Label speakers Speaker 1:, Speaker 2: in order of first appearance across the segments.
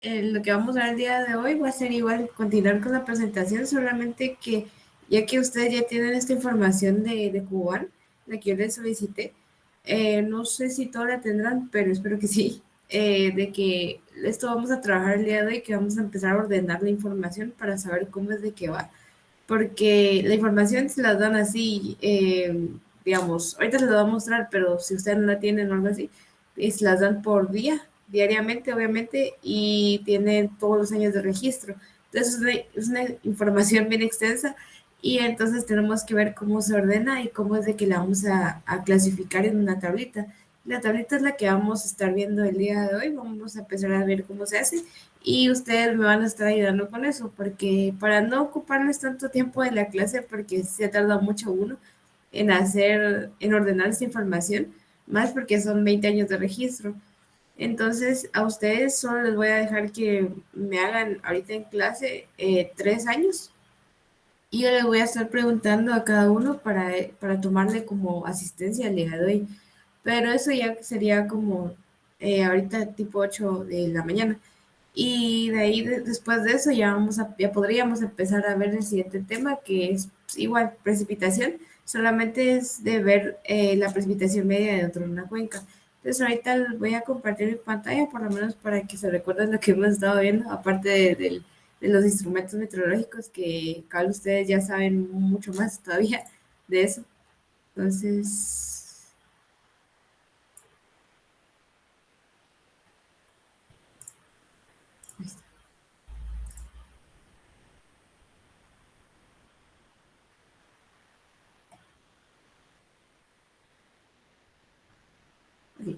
Speaker 1: Lo que vamos a ver el día de hoy va a ser igual continuar con la presentación, solamente que ya que ustedes ya tienen esta información de Cuban, la que yo les solicité, no sé si toda la tendrán, pero espero que sí, de que esto vamos a trabajar el día de hoy, que vamos a empezar a ordenar la información para saber cómo es de qué va, porque la información se las dan así, digamos, ahorita se las voy a mostrar, pero si ustedes no la tienen o algo así, se las dan por día, diariamente, obviamente, y tienen todos los años de registro. Entonces es una información bien extensa y entonces tenemos que ver cómo se ordena y cómo es de que la vamos a clasificar en una tablita. La tablita es la que vamos a estar viendo el día de hoy. Vamos a empezar a ver cómo se hace y ustedes me van a estar ayudando con eso, porque para no ocuparles tanto tiempo de la clase, porque se tarda mucho uno en ordenar esta información, más porque son 20 años de registro. Entonces, a ustedes solo les voy a dejar que me hagan ahorita en clase 3 años y yo les voy a estar preguntando a cada uno para tomarle como asistencia al día de hoy. Pero eso ya sería como ahorita tipo 8 de la mañana. Y de ahí, después de eso, ya podríamos empezar a ver el siguiente tema, que es pues, igual precipitación, solamente es de ver la precipitación media dentro de una cuenca. Entonces, ahorita les voy a compartir mi pantalla, por lo menos para que se recuerden lo que hemos estado viendo, aparte de los instrumentos meteorológicos, que cada ustedes ya saben mucho más todavía de eso. Entonces, ok.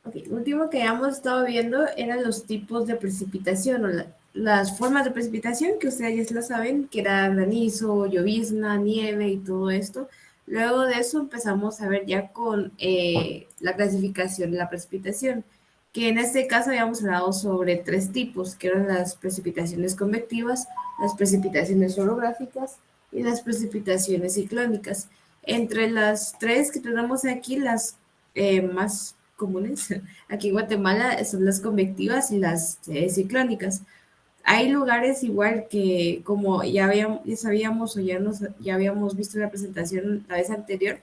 Speaker 1: Ok, lo último que habíamos estado viendo eran los tipos de precipitación o las formas de precipitación que ustedes ya se lo saben, que era granizo, llovizna, nieve y todo esto. Luego de eso empezamos a ver ya con la clasificación de la precipitación, que en este caso habíamos hablado sobre tres tipos, que eran las precipitaciones convectivas, las precipitaciones orográficas y las precipitaciones ciclónicas. Entre las tres que tenemos aquí, las más comunes aquí en Guatemala son las convectivas y las ciclónicas. Hay lugares igual que como ya sabíamos o ya habíamos visto en la presentación la vez anterior,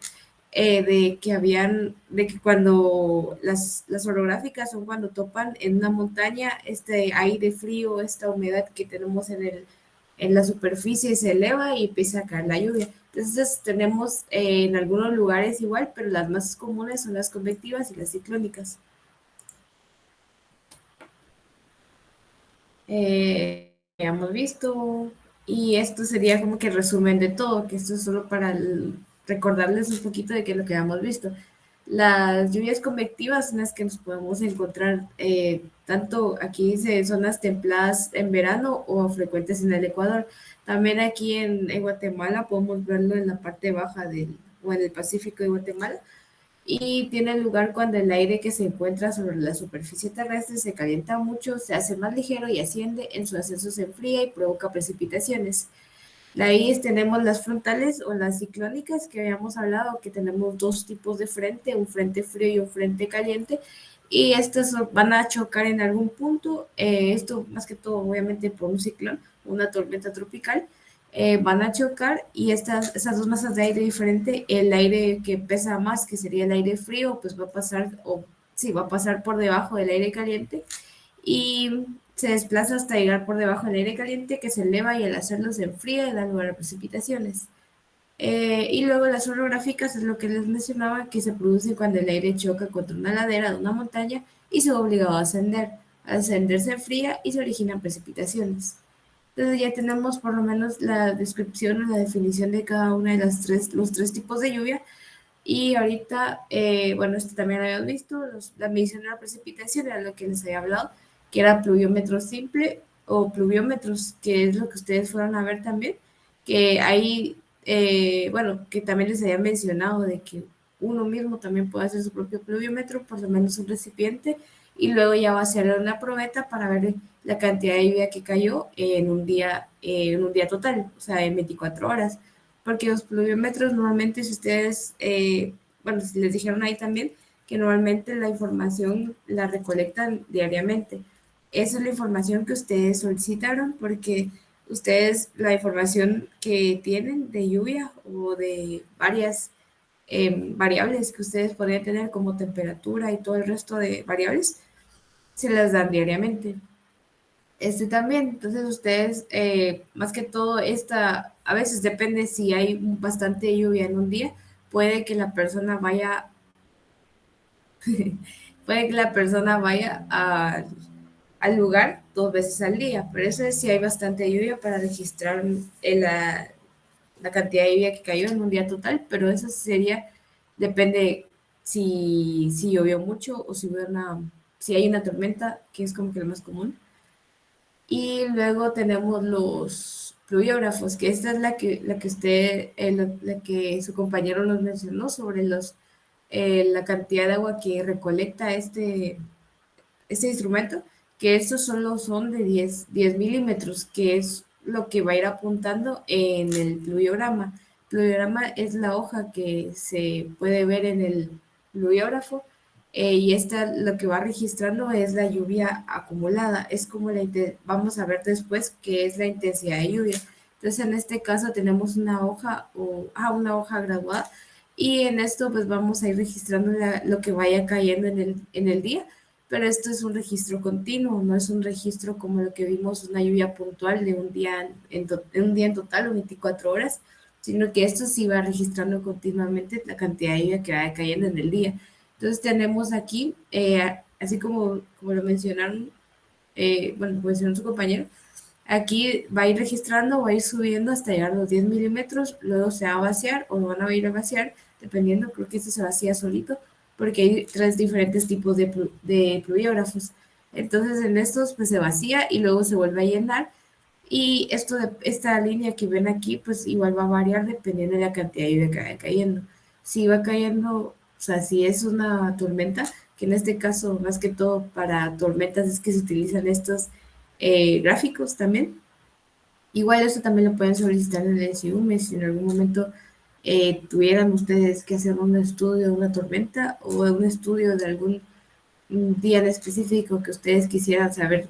Speaker 1: de que cuando las orográficas son cuando topan en una montaña, este aire frío, esta humedad que tenemos en la superficie se eleva y empieza a caer la lluvia. Entonces tenemos en algunos lugares igual, pero las más comunes son las convectivas y las ciclónicas. Hemos visto. Y esto sería como que el resumen de todo, que esto es solo para recordarles un poquito de qué es lo que hemos visto. Las lluvias convectivas son las que nos podemos encontrar tanto aquí dice zonas templadas en verano o frecuentes en el Ecuador. También aquí en Guatemala podemos verlo en la parte baja o en el Pacífico de Guatemala y tiene lugar cuando el aire que se encuentra sobre la superficie terrestre se calienta mucho, se hace más ligero y asciende, en su ascenso se enfría y provoca precipitaciones. De ahí tenemos las frontales o las ciclónicas que habíamos hablado, que tenemos dos tipos de frente, un frente frío y un frente caliente, y estos van a chocar en algún punto, esto más que todo obviamente por un ciclón, una tormenta tropical, van a chocar y esas dos masas de aire diferente, el aire que pesa más, que sería el aire frío, pues va a pasar, o sí, va a pasar por debajo del aire caliente y se desplaza hasta llegar por debajo del aire caliente que se eleva y al hacerlo se enfría y da lugar a precipitaciones. Y luego las orográficas es lo que les mencionaba, que se produce cuando el aire choca contra una ladera de una montaña y se ve obligado a ascender. Al ascender se enfría y se originan precipitaciones. Entonces ya tenemos por lo menos la descripción o la definición de cada una de los tres tipos de lluvia. Y ahorita, bueno, esto también lo habíamos visto, la medición de la precipitación era lo que les había hablado, que era pluviómetro simple o pluviómetros, que es lo que ustedes fueron a ver también, que ahí, bueno, que también les había mencionado de que uno mismo también puede hacer su propio pluviómetro, por lo menos un recipiente, y luego ya va a hacer una probeta para ver la cantidad de lluvia que cayó en un día total, o sea, en 24 horas porque los pluviómetros normalmente, si ustedes, bueno, si les dijeron ahí también, que normalmente la información la recolectan diariamente. Esa es la información que ustedes solicitaron porque ustedes la información que tienen de lluvia o de varias variables que ustedes podrían tener como temperatura y todo el resto de variables, se las dan diariamente. Este también, entonces ustedes, más que todo, esta, a veces depende si hay bastante lluvia en un día, puede que la persona vaya, puede que la persona vaya al lugar 2 veces al día, pero eso es si hay bastante lluvia para registrar la cantidad de lluvia que cayó en un día total, pero eso sería, depende si llovió mucho o si hay una tormenta, que es como que lo más común. Y luego tenemos los pluviógrafos, que esta es la que usted, la que su compañero nos mencionó sobre la cantidad de agua que recolecta este instrumento, que estos solo son de 10 milímetros, que es lo que va a ir apuntando en el pluviograma. Pluviograma es la hoja que se puede ver en el pluviógrafo y esta lo que va registrando es la lluvia acumulada. Es como vamos a ver después qué es la intensidad de lluvia. Entonces, en este caso tenemos una hoja una hoja graduada y en esto pues vamos a ir registrando lo que vaya cayendo en el día, pero esto es un registro continuo, no es un registro como lo que vimos, una lluvia puntual de un día en total o 24 horas, sino que esto sí va registrando continuamente la cantidad de lluvia que va cayendo en el día. Entonces tenemos aquí, así como lo mencionaron, bueno, mencionó su compañero, aquí va a ir registrando, va a ir subiendo hasta llegar a los 10 milímetros, luego se va a vaciar o lo van a ir a vaciar, dependiendo, creo que esto se vacía solito, porque hay tres diferentes tipos de pluviógrafos. Entonces en estos pues se vacía y luego se vuelve a llenar y esta línea que ven aquí pues igual va a variar dependiendo de la cantidad de lluvia que vaya cayendo. Si va cayendo, o sea, si es una tormenta, que en este caso más que todo para tormentas es que se utilizan estos gráficos también. Igual eso también lo pueden solicitar en el SIUME si en algún momento tuvieran ustedes que hacer un estudio de una tormenta o un estudio de algún día en específico que ustedes quisieran saber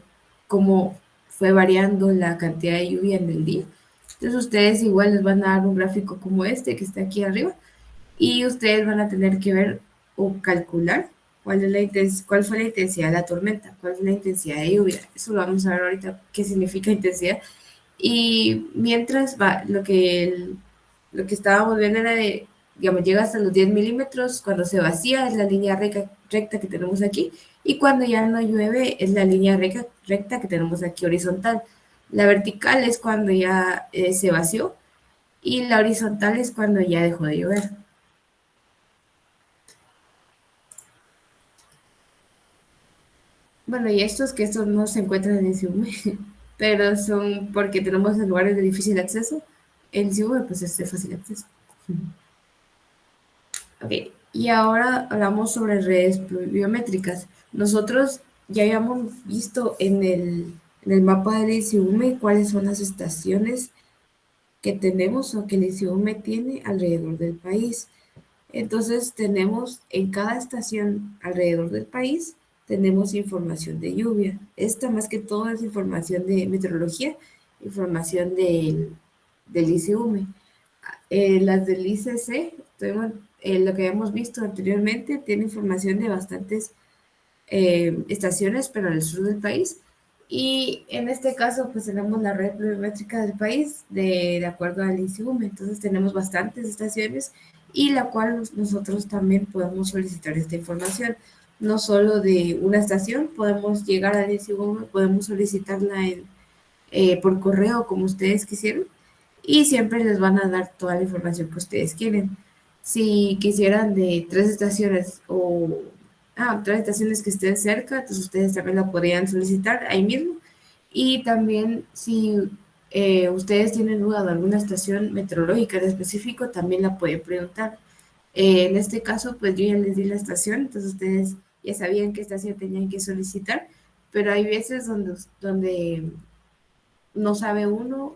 Speaker 1: cómo fue variando la cantidad de lluvia en el día. Entonces ustedes igual les van a dar un gráfico como este que está aquí arriba y ustedes van a tener que ver o calcular cuál fue la intensidad de la tormenta, cuál es la intensidad de lluvia. Eso lo vamos a ver ahorita, qué significa intensidad. Y mientras va, lo que estábamos viendo era digamos, llega hasta los 10 milímetros, cuando se vacía es la línea recta que tenemos aquí, y cuando ya no llueve es la línea recta que tenemos aquí horizontal. La vertical es cuando ya se vació, y la horizontal es cuando ya dejó de llover. Bueno, y estos no se encuentran en Ciume, pero son porque tenemos en lugares de difícil acceso. En Ciume, pues es de fácil acceso. Ok, y ahora hablamos sobre redes pluviométricas. Nosotros ya habíamos visto en el mapa del ICIUME cuáles son las estaciones que tenemos o que el ICIUME tiene alrededor del país. Entonces tenemos en cada estación alrededor del país, tenemos información de lluvia. Esta más que todo es información de meteorología, información del ICIUME. Las del ICC, lo que habíamos visto anteriormente, tiene información de bastantes estaciones, pero al sur del país. Y en este caso, pues tenemos la red pluviométrica del país de acuerdo al ICIUM. Entonces tenemos bastantes estaciones y la cual nosotros también podemos solicitar esta información. No solo de una estación, podemos llegar al ICIUM, podemos solicitarla por correo como ustedes quisieran y siempre les van a dar toda la información que ustedes quieren. Si quisieran de 3 estaciones o 3 estaciones que estén cerca, entonces ustedes también la podrían solicitar ahí mismo. Y también si ustedes tienen duda de alguna estación meteorológica en específico, también la pueden preguntar. En este caso, pues yo ya les di la estación, entonces ustedes ya sabían qué estación tenían que solicitar, pero hay veces donde no sabe uno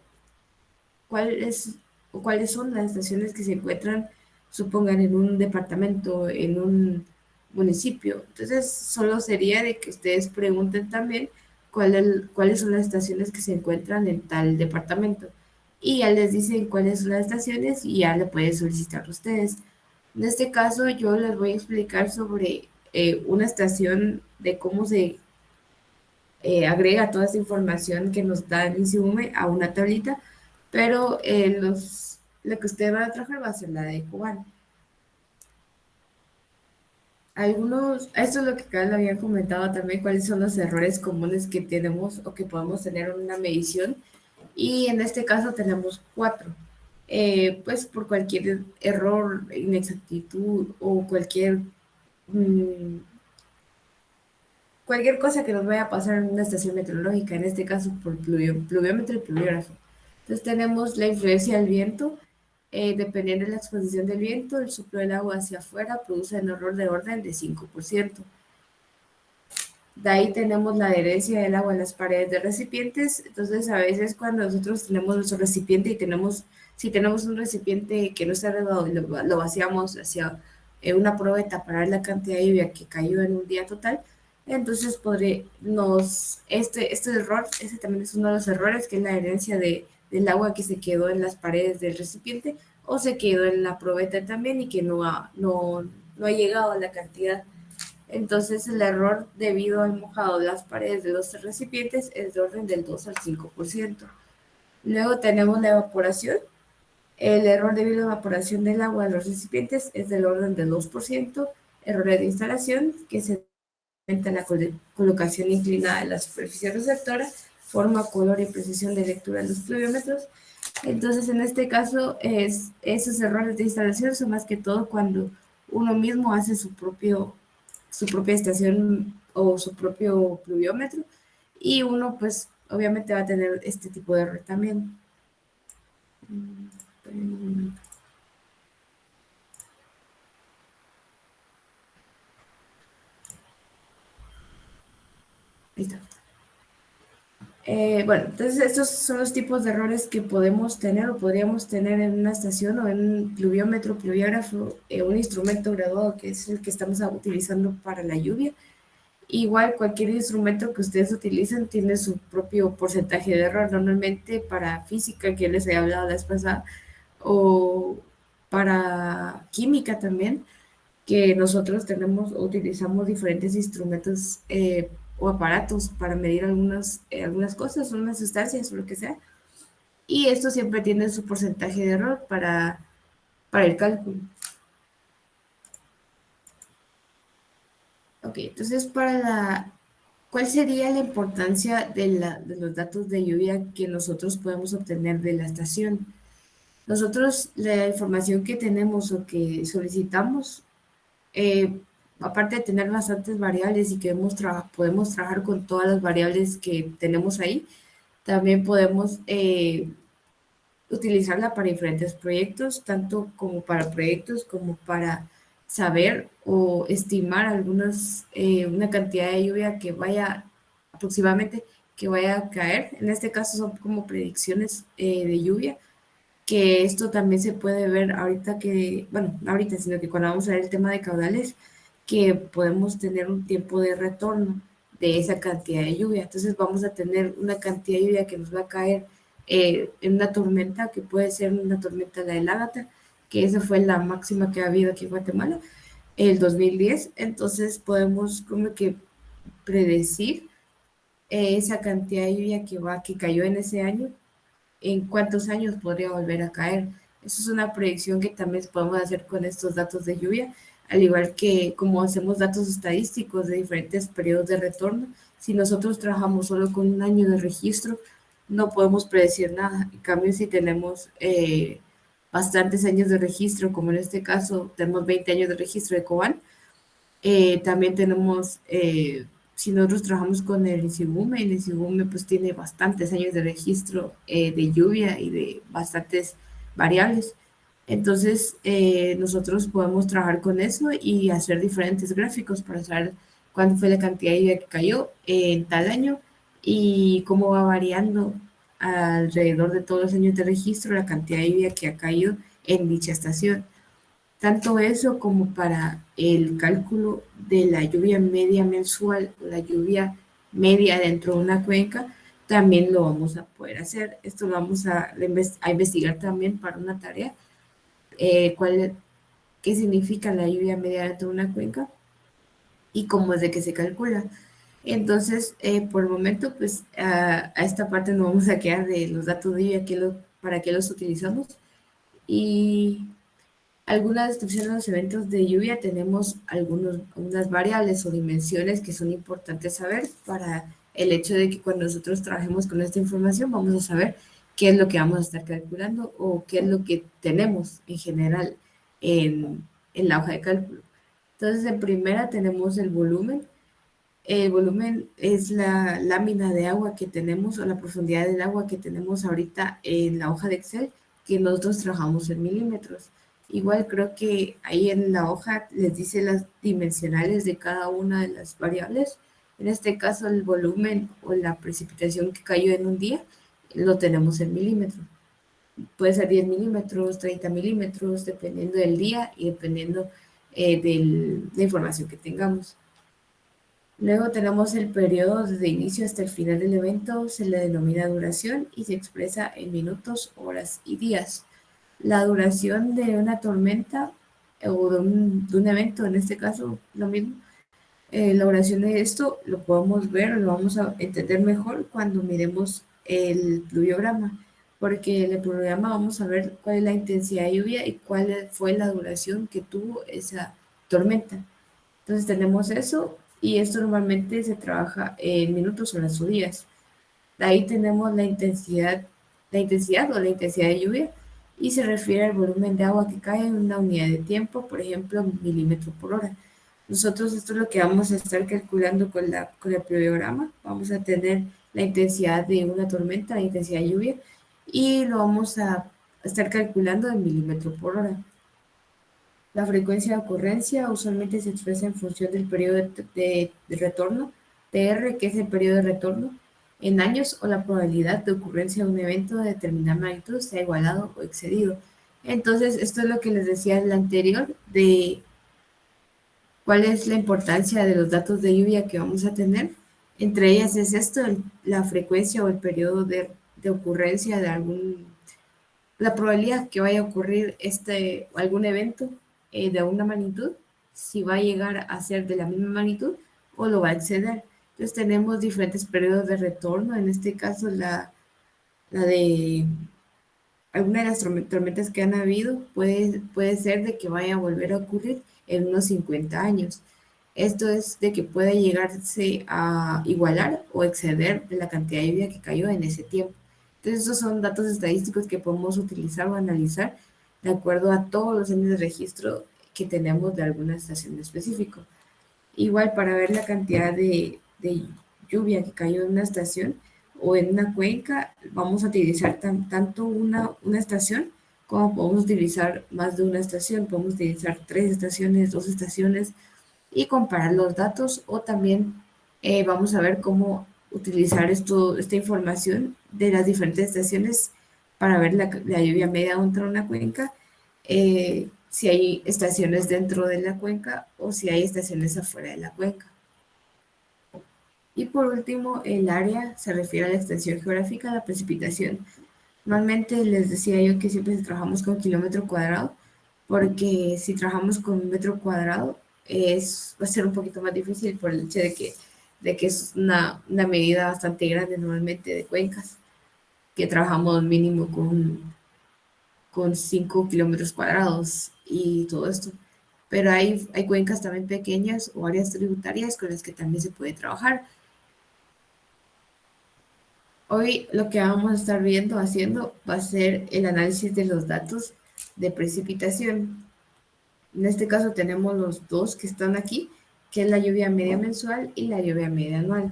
Speaker 1: cuáles o cuáles son las estaciones que se encuentran, supongan, en un departamento, en un municipio. Entonces, solo sería de que ustedes pregunten también cuáles son las estaciones que se encuentran en tal departamento. Y ya les dicen cuáles son las estaciones y ya le pueden solicitar a ustedes. En este caso, yo les voy a explicar sobre una estación de cómo se agrega toda esa información que nos da el INSIUME a una tablita, pero lo que ustedes van a trabajar va a ser la de Cubán. Esto es lo que acá le había comentado también, cuáles son los errores comunes que tenemos o que podemos tener en una medición. Y en este caso tenemos cuatro. Pues por cualquier error, inexactitud o mm, cualquier cosa que nos vaya a pasar en una estación meteorológica, en este caso por pluviómetro y pluviógrafo. Entonces tenemos la influencia del viento. Dependiendo de la exposición del viento, el soplo del agua hacia afuera produce un error de orden de 5%. De ahí tenemos la adherencia del agua en las paredes de recipientes. Entonces, a veces cuando nosotros tenemos nuestro recipiente y si tenemos un recipiente que no está regado y lo vaciamos hacia una probeta para ver la cantidad de lluvia que cayó en un día total, entonces este error, ese también es uno de los errores, que es la adherencia del agua que se quedó en las paredes del recipiente o se quedó en la probeta también y que no ha llegado a la cantidad. Entonces, el error debido al mojado de las paredes de los recipientes es de orden del 2 al 5%. Luego tenemos la evaporación. El error debido a la evaporación del agua de los recipientes es del orden del 2%. Errores de instalación, que se aumenta la colocación inclinada de la superficie receptora, forma, color y precisión de lectura de los pluviómetros. Entonces, en este caso, esos errores de instalación son más que todo cuando uno mismo hace su propia estación o su propio pluviómetro, y uno pues obviamente va a tener este tipo de error también. Ahí está. Bueno, entonces estos son los tipos de errores que podemos tener o podríamos tener en una estación o en un pluviómetro, pluviógrafo, un instrumento graduado que es el que estamos utilizando para la lluvia. Igual cualquier instrumento que ustedes utilicen tiene su propio porcentaje de error. Normalmente para física, que les he hablado la vez pasada, o para química también, que nosotros tenemos o utilizamos diferentes instrumentos o aparatos para medir algunas cosas, unas sustancias o lo que sea. Y esto siempre tiene su porcentaje de error para el cálculo. Ok, entonces ¿cuál sería la importancia de los datos de lluvia que nosotros podemos obtener de la estación? Nosotros, la información que tenemos o que solicitamos, eh, aparte de tener bastantes variables y que podemos trabajar con todas las variables que tenemos ahí, también podemos utilizarla para diferentes proyectos, tanto como para proyectos como para saber o estimar una cantidad de lluvia que vaya aproximadamente que vaya a caer. En este caso son como predicciones de lluvia, que esto también se puede ver ahorita bueno, no ahorita, sino que cuando vamos a ver el tema de caudales, que podemos tener un tiempo de retorno de esa cantidad de lluvia. Entonces vamos a tener una cantidad de lluvia que nos va a caer en una tormenta, que puede ser una tormenta la del Ágata, que esa fue la máxima que ha habido aquí en Guatemala, el 2010. Entonces podemos como que predecir esa cantidad de lluvia que cayó en ese año, en cuántos años podría volver a caer. Eso es una predicción que también podemos hacer con estos datos de lluvia, al igual que como hacemos datos estadísticos de diferentes periodos de retorno. Si nosotros trabajamos solo con un año de registro, no podemos predecir nada. En cambio, si tenemos bastantes años de registro, como en este caso tenemos 20 años de registro de Cobán, también tenemos, si nosotros trabajamos con el INSIGUME pues tiene bastantes años de registro de lluvia y de bastantes variables. Entonces, nosotros podemos trabajar con eso y hacer diferentes gráficos para saber cuánto fue la cantidad de lluvia que cayó en tal año y cómo va variando alrededor de todos los años de registro la cantidad de lluvia que ha caído en dicha estación. Tanto eso como para el cálculo de la lluvia media mensual o la lluvia media dentro de una cuenca, también lo vamos a poder hacer. Esto lo vamos a investigar también para una tarea. ¿Qué significa la lluvia media dentro de una cuenca y cómo es de que se calcula? Entonces, por el momento, pues a esta parte no vamos a quedar de los datos de lluvia, para qué los utilizamos. Y alguna descripción de los eventos de lluvia, tenemos algunas variables o dimensiones que son importantes saber para el hecho de que cuando nosotros trabajemos con esta información vamos a saber qué es lo que vamos a estar calculando o qué es lo que tenemos en general en la hoja de cálculo. Entonces, en primera tenemos el volumen. El volumen es la lámina de agua que tenemos o la profundidad del agua que tenemos ahorita en la hoja de Excel, que nosotros trabajamos en milímetros. Igual creo que ahí en la hoja les dice las dimensionales de cada una de las variables. En este caso, el volumen o la precipitación que cayó en un día lo tenemos en milímetros. Puede ser 10 milímetros, 30 milímetros, dependiendo del día y dependiendo de la información que tengamos. Luego tenemos el periodo desde inicio hasta el final del evento, se le denomina duración y se expresa en minutos, horas y días. La duración de una tormenta o de un evento, en este caso lo mismo, la duración de esto lo podemos ver, lo vamos a entender mejor cuando miremos el pluviograma, porque en el pluviograma vamos a ver cuál es la intensidad de lluvia y cuál fue la duración que tuvo esa tormenta. Entonces tenemos eso y esto normalmente se trabaja en minutos, horas o días. De ahí tenemos la intensidad o la intensidad de lluvia y se refiere al volumen de agua que cae en una unidad de tiempo, por ejemplo, milímetro por hora. Nosotros esto es lo que vamos a estar calculando con el pluviograma. Vamos a tener la intensidad de una tormenta, la intensidad de lluvia, y lo vamos a estar calculando en milímetro por hora. La frecuencia de ocurrencia usualmente se expresa en función del periodo de retorno, TR, que es el periodo de retorno, en años o la probabilidad de ocurrencia de un evento de determinada magnitud sea igualado o excedido. Entonces, esto es lo que les decía en la anterior, de cuál es la importancia de los datos de lluvia que vamos a tener. Entre ellas es esto, la frecuencia o el periodo de ocurrencia de la probabilidad que vaya a ocurrir algún evento de una magnitud, si va a llegar a ser de la misma magnitud o lo va a exceder. Entonces tenemos diferentes periodos de retorno, en este caso la de alguna de las tormentas que han habido puede ser de que vaya a volver a ocurrir en unos 50 años. Esto es de que puede llegarse a igualar o exceder de la cantidad de lluvia que cayó en ese tiempo. Entonces, esos son datos estadísticos que podemos utilizar o analizar de acuerdo a todos los años de registro que tenemos de alguna estación específica. Igual, para ver la cantidad de lluvia que cayó en una estación o en una cuenca, vamos a utilizar tanto una estación como podemos utilizar más de una estación. Podemos utilizar 3 estaciones, 2 estaciones y comparar los datos, o también vamos a ver cómo utilizar esta información de las diferentes estaciones para ver la lluvia media dentro de una cuenca, si hay estaciones dentro de la cuenca o si hay estaciones afuera de la cuenca. Y por último, el área se refiere a la extensión geográfica de la precipitación. Normalmente les decía yo que siempre trabajamos con kilómetro cuadrado, porque si trabajamos con metro cuadrado va a ser un poquito más difícil por el hecho de que es una medida bastante grande normalmente de cuencas, que trabajamos mínimo con 5 kilómetros cuadrados y todo esto. Pero hay cuencas también pequeñas o áreas tributarias con las que también se puede trabajar. Hoy lo que vamos a estar haciendo, va a ser el análisis de los datos de precipitación. En este caso tenemos los dos que están aquí, que es la lluvia media mensual y la lluvia media anual.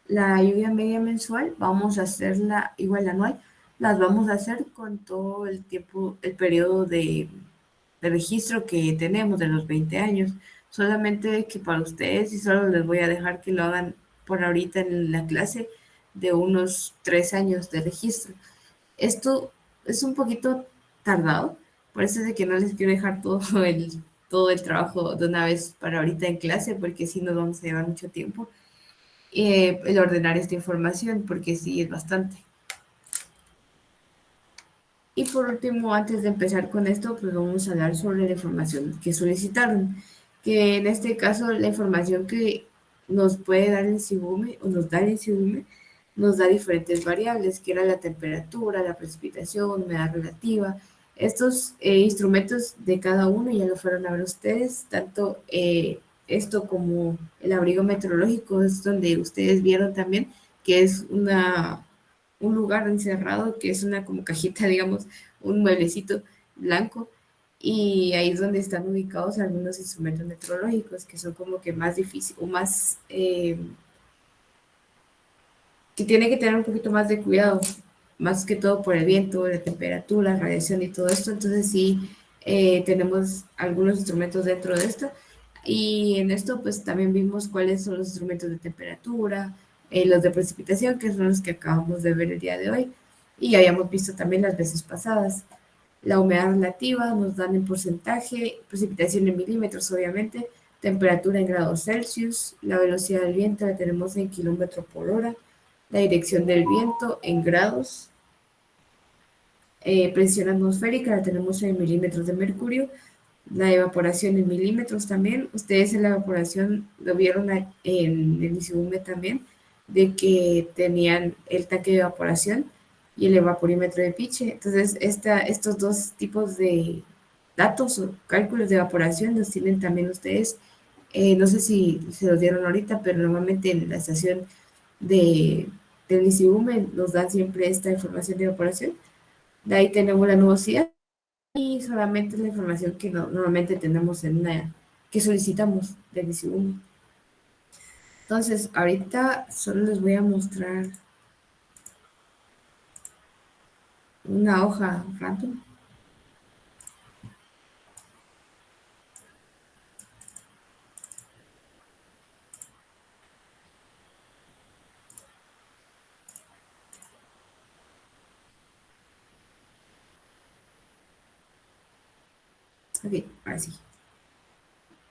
Speaker 1: La lluvia media mensual vamos a hacerla igual anual, las vamos a hacer con todo el tiempo, el periodo de registro que tenemos de los 20 años. Solamente que para ustedes, y solo les voy a dejar que lo hagan por ahorita en la clase, de unos 3 años de registro. Esto es un poquito tardado, Por eso es de que no les quiero dejar todo el trabajo de una vez para ahorita en clase, porque si nos vamos a llevar mucho tiempo. El ordenar esta información, porque sí es bastante. Y por último, antes de empezar con esto, pues vamos a hablar sobre la información que solicitaron, que en este caso la información que nos puede dar el SIGUME o nos da el SIGUME nos da diferentes variables, que era la temperatura, la precipitación, humedad relativa. Estos instrumentos de cada uno ya lo fueron a ver ustedes, tanto esto como el abrigo meteorológico es donde ustedes vieron también que es un lugar encerrado, que es una como cajita, digamos, un mueblecito blanco, y ahí es donde están ubicados algunos instrumentos meteorológicos que son como que más difíciles o más, que tiene que tener un poquito más de cuidado, más que todo por el viento, la temperatura, la radiación y todo esto. Entonces sí, tenemos algunos instrumentos dentro de esto. Y en esto pues también vimos cuáles son los instrumentos de temperatura, los de precipitación, que son los que acabamos de ver el día de hoy. Y habíamos visto también las veces pasadas. La humedad relativa nos dan en porcentaje, precipitación en milímetros obviamente, temperatura en grados Celsius, la velocidad del viento la tenemos en kilómetro por hora, la dirección del viento en grados, presión atmosférica la tenemos en milímetros de mercurio, la evaporación en milímetros también. Ustedes en la evaporación lo vieron en el ICUME también, de que tenían el tanque de evaporación y el evaporímetro de Piche. Entonces, estos dos tipos de datos o cálculos de evaporación los tienen también ustedes. No sé si se los dieron ahorita, pero normalmente en la estación de, del ICUME nos dan siempre esta información de evaporación. De ahí tenemos la nubosidad y solamente la información que normalmente tenemos que solicitamos del ICU. Entonces, ahorita solo les voy a mostrar una hoja random. Ok, ahora sí.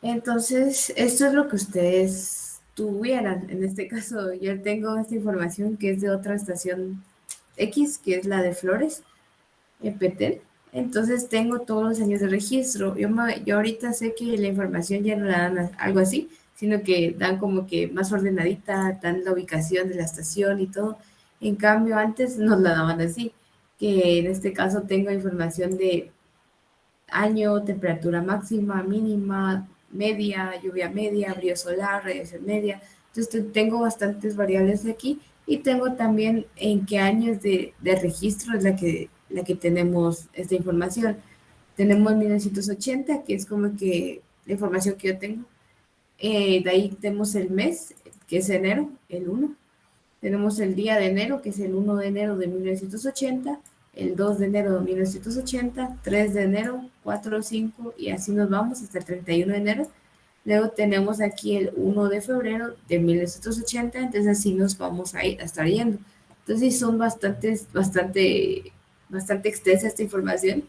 Speaker 1: Entonces, esto es lo que ustedes tuvieran. En este caso, yo tengo esta información que es de otra estación X, que es la de Flores. Petén. Entonces tengo todos los años de registro. Yo ahorita sé que la información ya no la dan algo así, sino que dan como que más ordenadita, dan la ubicación de la estación y todo. En cambio, antes nos la daban así, que en este caso tengo información de año, temperatura máxima, mínima, media, lluvia media, brillo solar, radiación media. Entonces tengo bastantes variables aquí y tengo también en qué años de registro es la que tenemos esta información. Tenemos 1980, que es como que la información que yo tengo. De ahí tenemos el mes, que es enero, el 1. Tenemos el día de enero, que es el 1 de enero de 1980, el 2 de enero de 1980, 3 de enero, 4, 5 y así nos vamos hasta el 31 de enero. Luego tenemos aquí el 1 de febrero de 1980, entonces así nos vamos a ir a estar yendo. Entonces son bastante extensa esta información.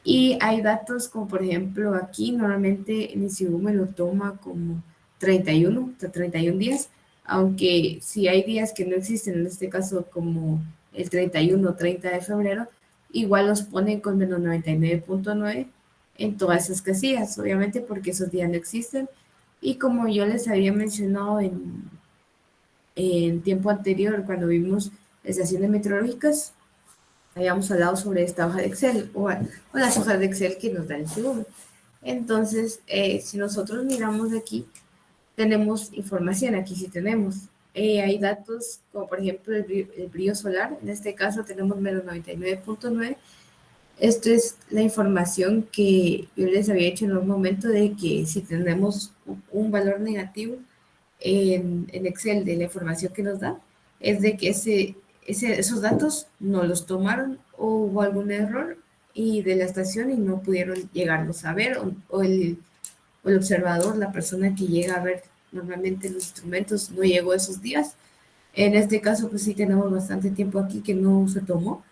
Speaker 1: Y hay datos como por ejemplo aquí normalmente el ICU me lo toma como 31, hasta 31 días, aunque si hay días que no existen, en este caso como el 31 o 30 de febrero, igual los ponen con menos 99.9 en todas esas casillas, obviamente porque esos días no existen. Y como yo les había mencionado en tiempo anterior, cuando vimos estaciones meteorológicas, habíamos hablado sobre esta hoja de Excel o las hojas de Excel que nos dan el segundo. Entonces, si nosotros miramos aquí, tenemos información, aquí sí tenemos. Hay datos como por ejemplo el brillo solar, en este caso tenemos menos 99.9. Esto es la información que yo les había hecho en un momento de que si tenemos un valor negativo, en Excel de la información que nos da es de que esos datos no los tomaron o hubo algún error y de la estación y no pudieron llegarlos a ver o el observador, la persona que llega a ver normalmente los instrumentos no llegó esos días. En este caso pues sí tenemos bastante tiempo aquí que no se tomó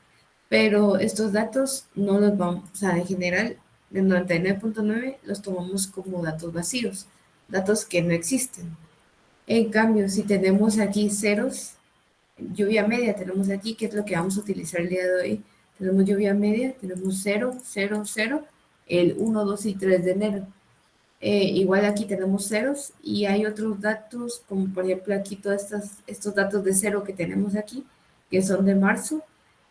Speaker 1: pero estos datos no los vamos, o sea, en general, del 99.9 los tomamos como datos vacíos, datos que no existen. En cambio, si tenemos aquí ceros, lluvia media tenemos aquí, que es lo que vamos a utilizar el día de hoy. Tenemos lluvia media, tenemos 0, 0, 0, el 1, 2 y 3 de enero. Igual aquí tenemos ceros y hay otros datos, como por ejemplo aquí todos estos datos de cero que tenemos aquí, que son de marzo.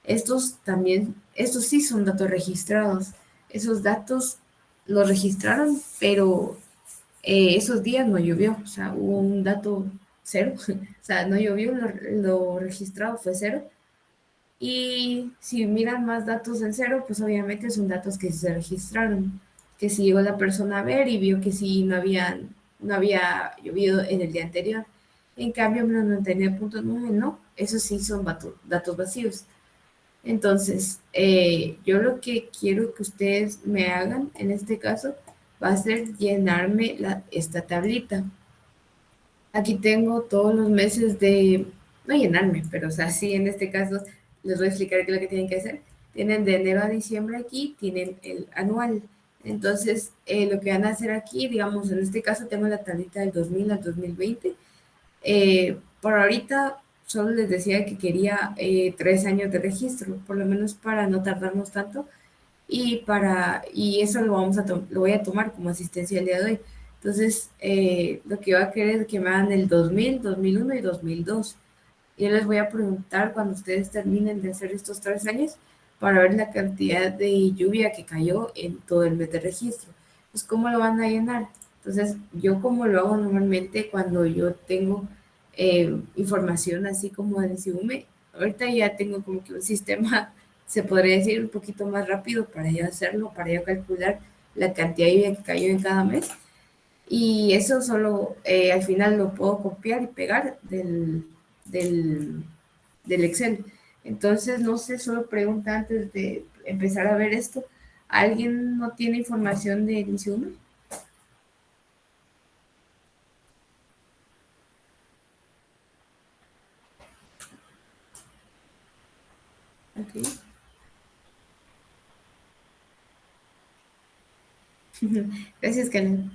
Speaker 1: Estos también, estos sí son datos registrados. Esos datos los registraron, pero esos días no llovió, o sea, hubo un dato cero, o sea, no llovió, lo registrado fue cero. Y si miran más datos del cero, pues obviamente son datos que se registraron, que si llegó la persona a ver y vio que sí no había llovido en el día anterior. En cambio, en los 99.9 no, esos sí son datos vacíos. Entonces, yo lo que quiero que ustedes me hagan en este caso va a ser llenarme esta tablita. Aquí tengo todos los meses no llenarme, pero o sea, sí, en este caso les voy a explicar qué es lo que tienen que hacer. Tienen de enero a diciembre aquí, tienen el anual. Entonces, lo que van a hacer aquí, digamos, en este caso tengo la tablita del 2000 al 2020. Por ahorita solo les decía que quería 3 años de registro, por lo menos para no tardarnos tanto y eso lo voy a tomar como asistencia el día de hoy. Entonces, lo que va a querer es que me hagan el 2000, 2001 y 2002. Yo les voy a preguntar cuando ustedes terminen de hacer estos 3 años para ver la cantidad de lluvia que cayó en todo el mes de registro. Pues, ¿cómo lo van a llenar? Entonces, yo como lo hago normalmente cuando yo tengo información así como del ICIUME, ahorita ya tengo como que un sistema, se podría decir, un poquito más rápido para yo hacerlo, para yo calcular la cantidad de lluvia que cayó en cada mes. Y eso solo al final lo puedo copiar y pegar del, del Excel. Entonces, no sé, solo pregunta antes de empezar a ver esto. ¿Alguien no tiene información de inicio 1? Ok. Gracias, Karen.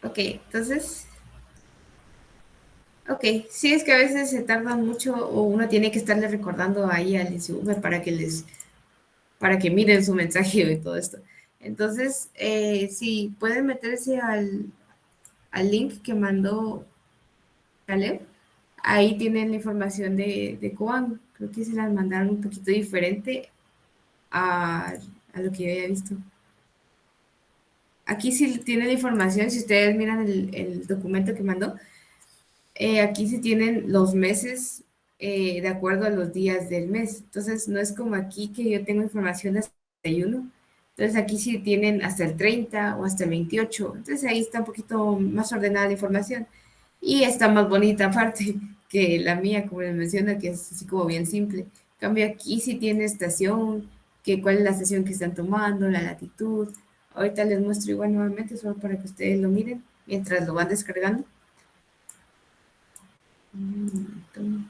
Speaker 1: Ok, entonces, ok, sí es que a veces se tarda mucho o uno tiene que estarle recordando ahí al INSIUME para que miren su mensaje y todo esto. Entonces, si pueden meterse al link que mandó Caleb, ahí tienen la información de Coan. Creo que se las mandaron un poquito diferente a, a lo que yo había visto. Aquí sí tiene la información, si ustedes miran el documento que mandó, aquí sí tienen los meses de acuerdo a los días del mes. Entonces, no es como aquí que yo tengo información hasta el 31. Entonces, aquí sí tienen hasta el 30 o hasta el 28. Entonces, ahí está un poquito más ordenada la información. Y está más bonita aparte que la mía, como les menciono, que es así como bien simple. En cambio, aquí sí tiene estación, que cuál es la estación que están tomando, la latitud. Ahorita les muestro igual nuevamente, solo para que ustedes lo miren mientras lo van descargando. Mm,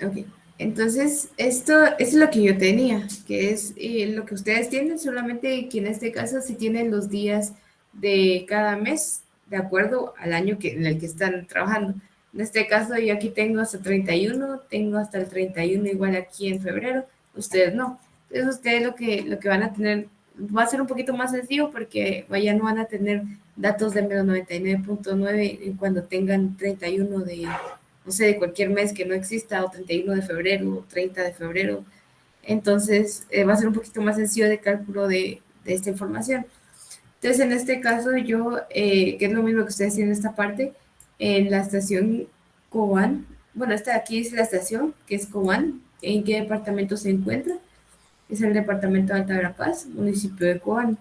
Speaker 1: Ok, entonces esto es lo que yo tenía, que es lo que ustedes tienen, solamente que en este caso sí tienen los días de cada mes de acuerdo al año en el que están trabajando. En este caso yo aquí tengo hasta 31, tengo hasta el 31 igual aquí en febrero, ustedes no. Entonces ustedes lo que van a tener va a ser un poquito más sencillo porque ya no van a tener datos de menos 99.9 cuando tengan 31 de no sé, de cualquier mes que no exista, o 31 de febrero, o 30 de febrero. Entonces, va a ser un poquito más sencillo de cálculo de esta información. Entonces, en este caso, yo, que es lo mismo que ustedes tienen en esta parte, en la estación Cobán, bueno, esta de aquí es la estación, que es Cobán, ¿en qué departamento se encuentra? Es el departamento de Alta Verapaz, municipio de Cobán.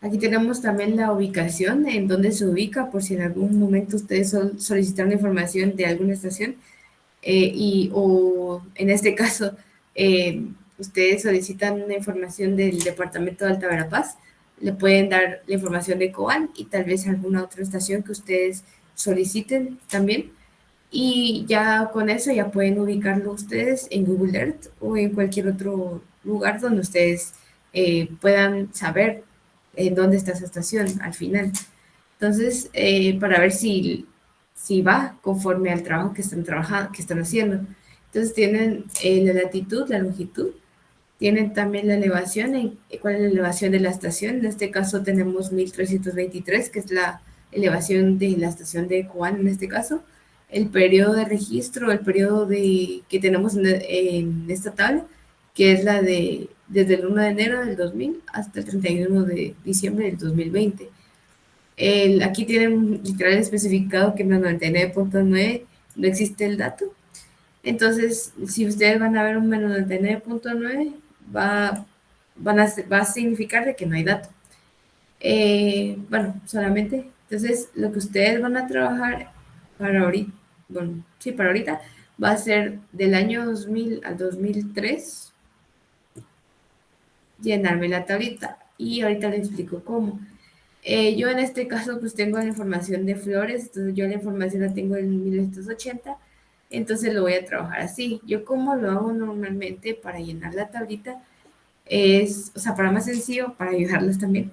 Speaker 1: Aquí tenemos también la ubicación, en donde se ubica, por si en algún momento ustedes solicitan información de alguna estación o en este caso ustedes solicitan una información del departamento de Alta Verapaz, le pueden dar la información de Cobán y tal vez alguna otra estación que ustedes soliciten también. Y ya con eso ya pueden ubicarlo ustedes en Google Earth o en cualquier otro lugar donde ustedes puedan saber en dónde está esa estación al final. Entonces, para ver si va conforme al trabajo que están trabajando, que están haciendo. Entonces tienen la latitud, la longitud, tienen también la elevación, cuál es la elevación de la estación. En este caso tenemos 1323, que es la elevación de la estación de Cobán en este caso. El periodo de registro, el periodo que tenemos en esta tabla, que es la de desde el 1 de enero del 2000 hasta el 31 de diciembre del 2020. Aquí tienen literal especificado que en el 99.9 no existe el dato. Entonces, si ustedes van a ver un menos 99.9, va a significar de que no hay dato. Bueno, solamente. Entonces, lo que ustedes van a trabajar para ahorita, bueno, sí, para ahorita, va a ser del año 2000 al 2003, llenarme la tablita. Y ahorita les explico cómo. Yo en este caso pues tengo la información de flores, entonces yo la información la tengo en 1980, entonces lo voy a trabajar así. Yo como lo hago normalmente para llenar la tablita es, o sea, para más sencillo, para ayudarlos también,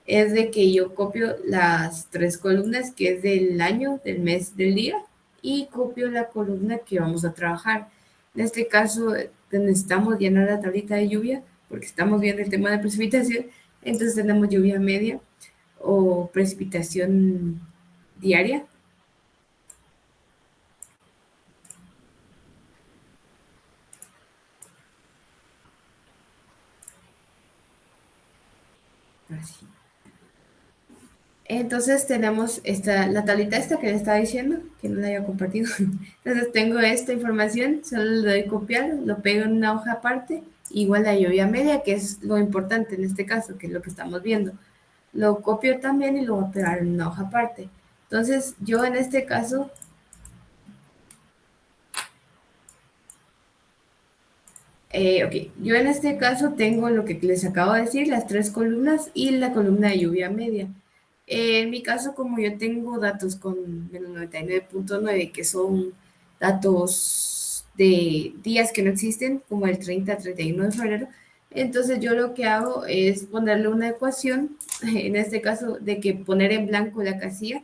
Speaker 1: es de que yo copio las tres columnas que es del año, del mes, del día y copio la columna que vamos a trabajar. En este caso necesitamos llenar la tablita de lluvia porque estamos viendo el tema de precipitación, entonces tenemos lluvia media o precipitación diaria. Así. Entonces tenemos la tablita esta que les estaba diciendo, que no la había compartido. Entonces tengo esta información, solo le doy copiar, lo pego en una hoja aparte, igual la lluvia media, que es lo importante en este caso, que es lo que estamos viendo. Lo copio también y lo voy a pegar en una hoja aparte. Entonces yo en este caso ok, yo en este caso tengo lo que les acabo de decir, las tres columnas y la columna de lluvia media. En mi caso, como yo tengo datos con menos 99.9, que son datos de días que no existen, como el 30 31 de febrero, entonces yo lo que hago es ponerle una ecuación, en este caso, de que poner en blanco la casilla.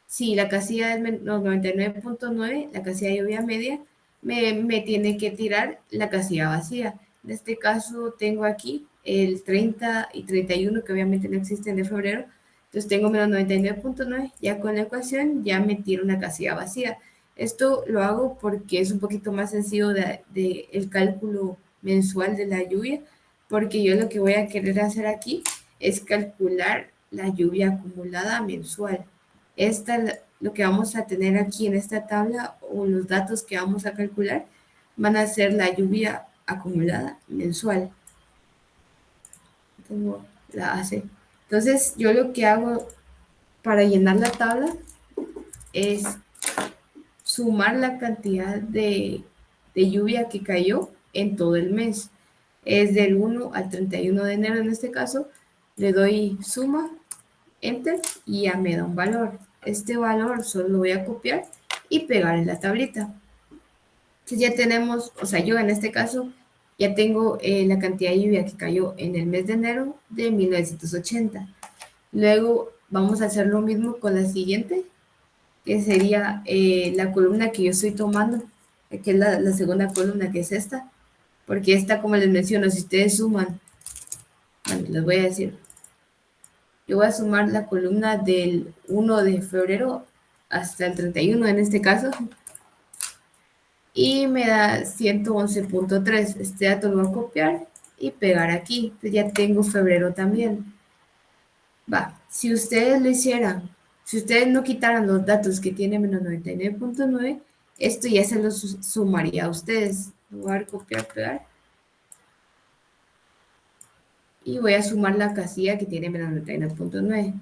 Speaker 1: Si la casilla es menos 99.9, la casilla de lluvia media, me tiene que tirar la casilla vacía. En este caso tengo aquí el 30 y 31, que obviamente no existen de febrero. Entonces tengo menos 99.9, ya con la ecuación ya me tiro una casilla vacía. Esto lo hago porque es un poquito más sencillo de el cálculo mensual de la lluvia, porque yo lo que voy a querer hacer aquí es calcular la lluvia acumulada mensual. Lo que vamos a tener aquí en esta tabla o los datos que vamos a calcular van a ser la lluvia acumulada mensual. Tengo la AC. Entonces, yo lo que hago para llenar la tabla es sumar la cantidad de lluvia que cayó en todo el mes. Es del 1 al 31 de enero en este caso. Le doy suma, enter y ya me da un valor. Este valor solo lo voy a copiar y pegar en la tablita. Entonces ya tenemos, o sea, yo en este caso ya tengo la cantidad de lluvia que cayó en el mes de enero de 1980. Luego vamos a hacer lo mismo con la siguiente, que sería la columna que yo estoy tomando, que es la segunda columna, que es esta, porque esta, como les menciono, si ustedes suman, bueno, les voy a decir, yo voy a sumar la columna del 1 de febrero hasta el 31 en este caso, y me da 111.3. Este dato lo voy a copiar y pegar aquí. Entonces ya tengo febrero también. Va, si ustedes lo hicieran, si ustedes no quitaran los datos que tiene menos 99.9, esto ya se los sumaría a ustedes. Voy a dar copiar, pegar. y voy a sumar la casilla que tiene menos 99.9.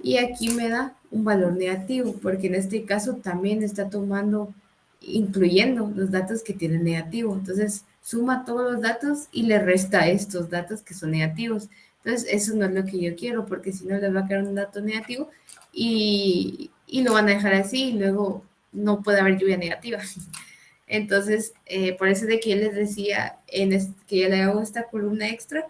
Speaker 1: Y aquí me da un valor negativo, porque en este caso también está tomando, incluyendo los datos que tienen negativo. Entonces, suma todos los datos y le resta estos datos que son negativos. Entonces, eso no es lo que yo quiero, porque si no, les va a quedar un dato negativo y lo van a dejar así y luego no puede haber lluvia negativa. Entonces, por eso de que yo les decía que yo le hago esta columna extra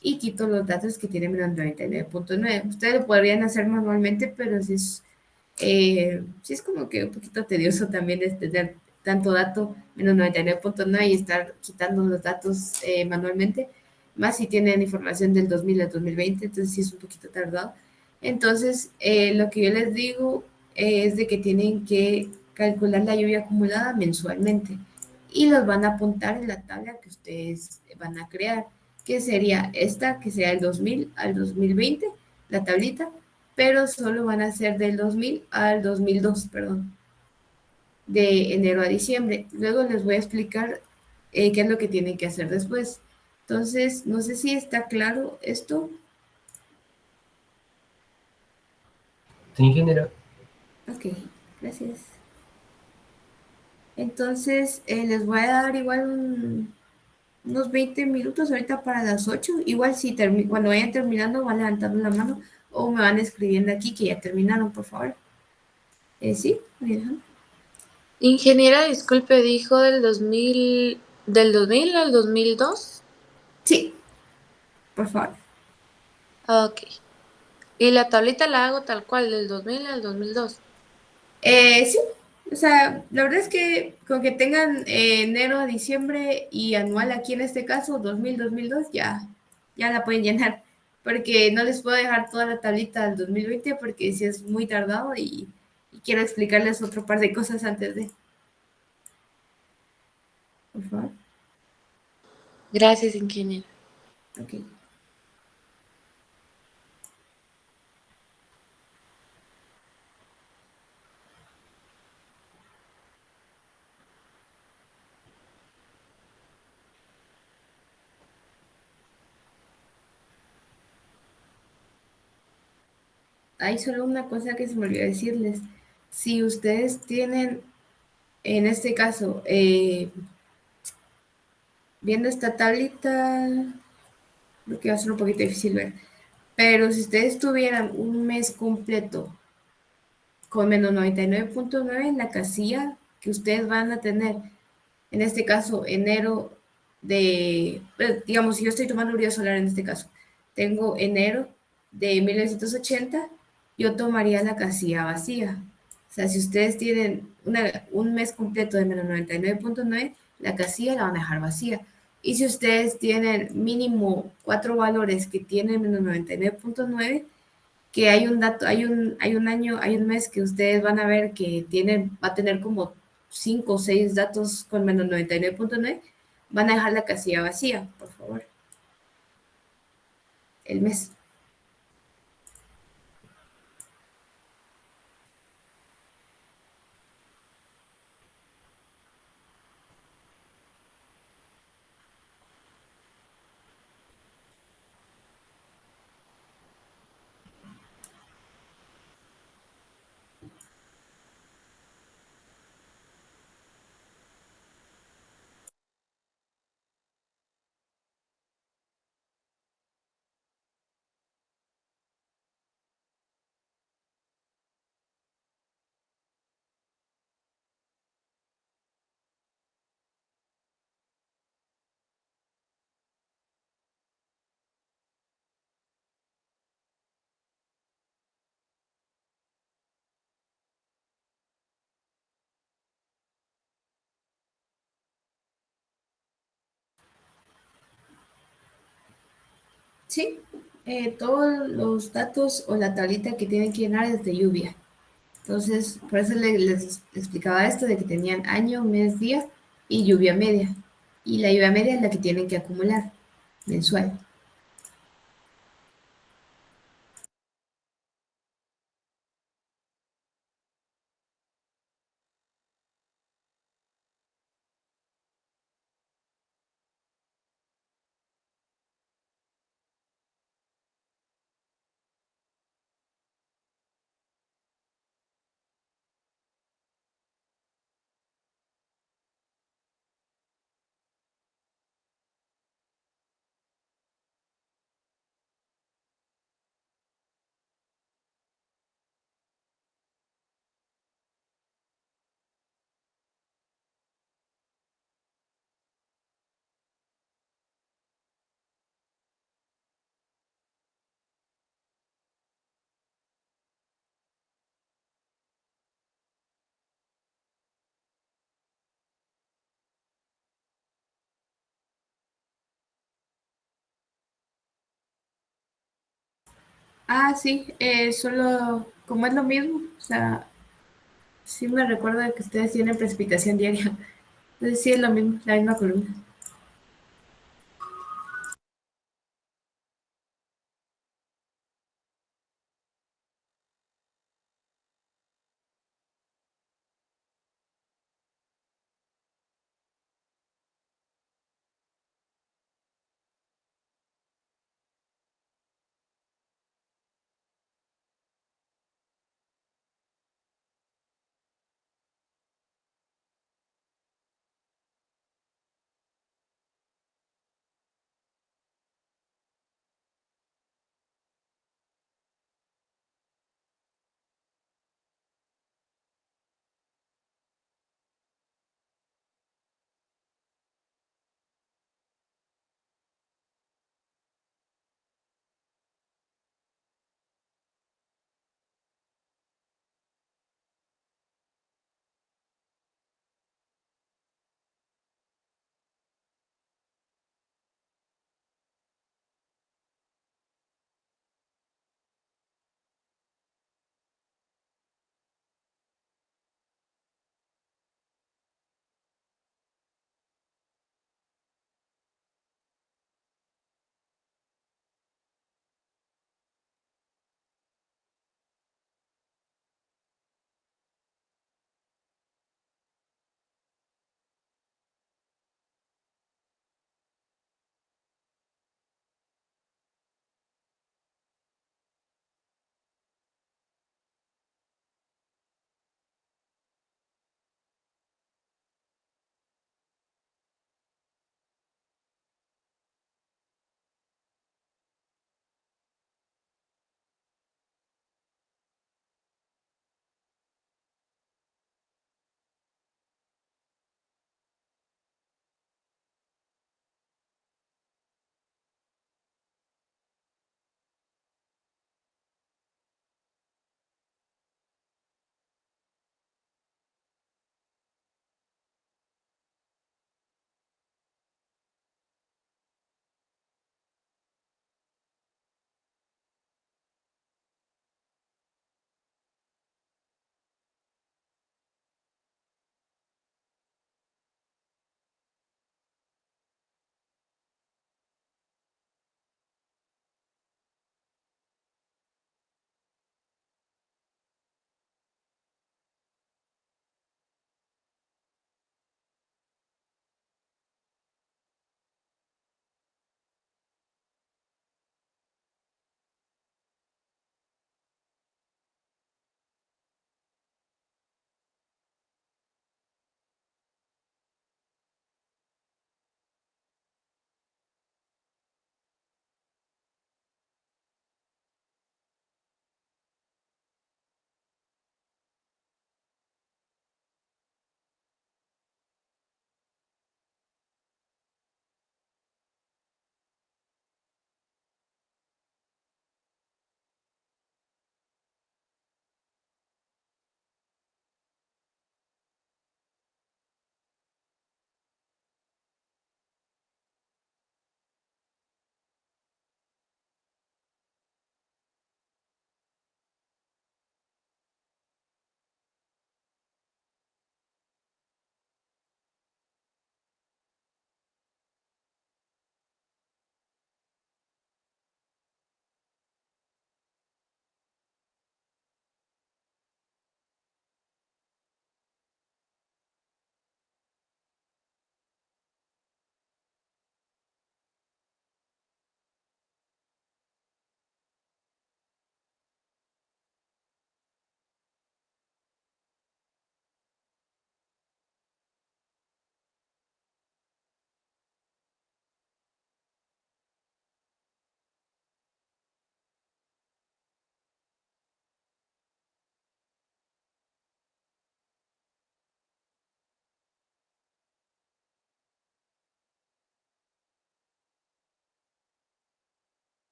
Speaker 1: y quito los datos que tienen menos 99.9. Ustedes lo podrían hacer manualmente, pero sí es como que un poquito tedioso también tener tanto dato menos 99.9 y estar quitando los datos manualmente, más si tienen información del 2000 al 2020, entonces sí es un poquito tardado. Entonces, lo que yo les digo es de que tienen que calcular la lluvia acumulada mensualmente y los van a apuntar en la tabla que ustedes van a crear, que sería esta, que sea el 2000 al 2020, la tablita, pero solo van a ser del 2000 al 2002, perdón, de enero a diciembre. Luego les voy a explicar qué es lo que tienen que hacer después. Entonces, no sé si está claro esto.
Speaker 2: Sí, ingeniero.
Speaker 1: Ok, gracias. Entonces, les voy a dar igual unos 20 minutos ahorita para las 8. Igual si cuando vayan terminando van levantando la mano o me van escribiendo aquí que ya terminaron, por favor. Sí, Alejandro.
Speaker 3: Ingeniera, disculpe, dijo del 2000 al 2002.
Speaker 1: Sí, por favor.
Speaker 3: Ok. Y la tablita la hago tal cual, del 2000 al 2002.
Speaker 1: Sí, o sea, la verdad es que con que tengan enero a diciembre y anual aquí en este caso, 2000-2002, ya la pueden llenar, porque no les puedo dejar toda la tablita del 2020 porque sí es muy tardado y quiero explicarles otro par de cosas antes de, por favor.
Speaker 3: Gracias, ingeniera.
Speaker 1: Ok. Hay solo una cosa que se me olvidó decirles. Si ustedes tienen, en este caso, viendo esta tablita, lo que va a ser un poquito difícil ver. Pero si ustedes tuvieran un mes completo con menos 99.9 en la casilla que ustedes van a tener, en este caso enero digamos, si yo estoy tomando un día solar en este caso, tengo enero de 1980, yo tomaría la casilla vacía. O sea, si ustedes tienen un mes completo de menos 99.9, la casilla la van a dejar vacía. Y si ustedes tienen mínimo cuatro valores que tienen menos 99.9, que hay un dato, hay un año, hay un mes que ustedes van a ver que va a tener como 5 o 6 datos con menos 99.9, van a dejar la casilla vacía, por favor, el mes. Sí, todos los datos o la tablita que tienen que llenar es de lluvia. Entonces, por eso les explicaba esto de que tenían año, mes, día y lluvia media. Y la lluvia media es la que tienen que acumular mensual. Ah, sí, solo como es lo mismo, o sea, sí me recuerdo de que ustedes tienen precipitación diaria. Entonces sí es lo mismo, la misma columna.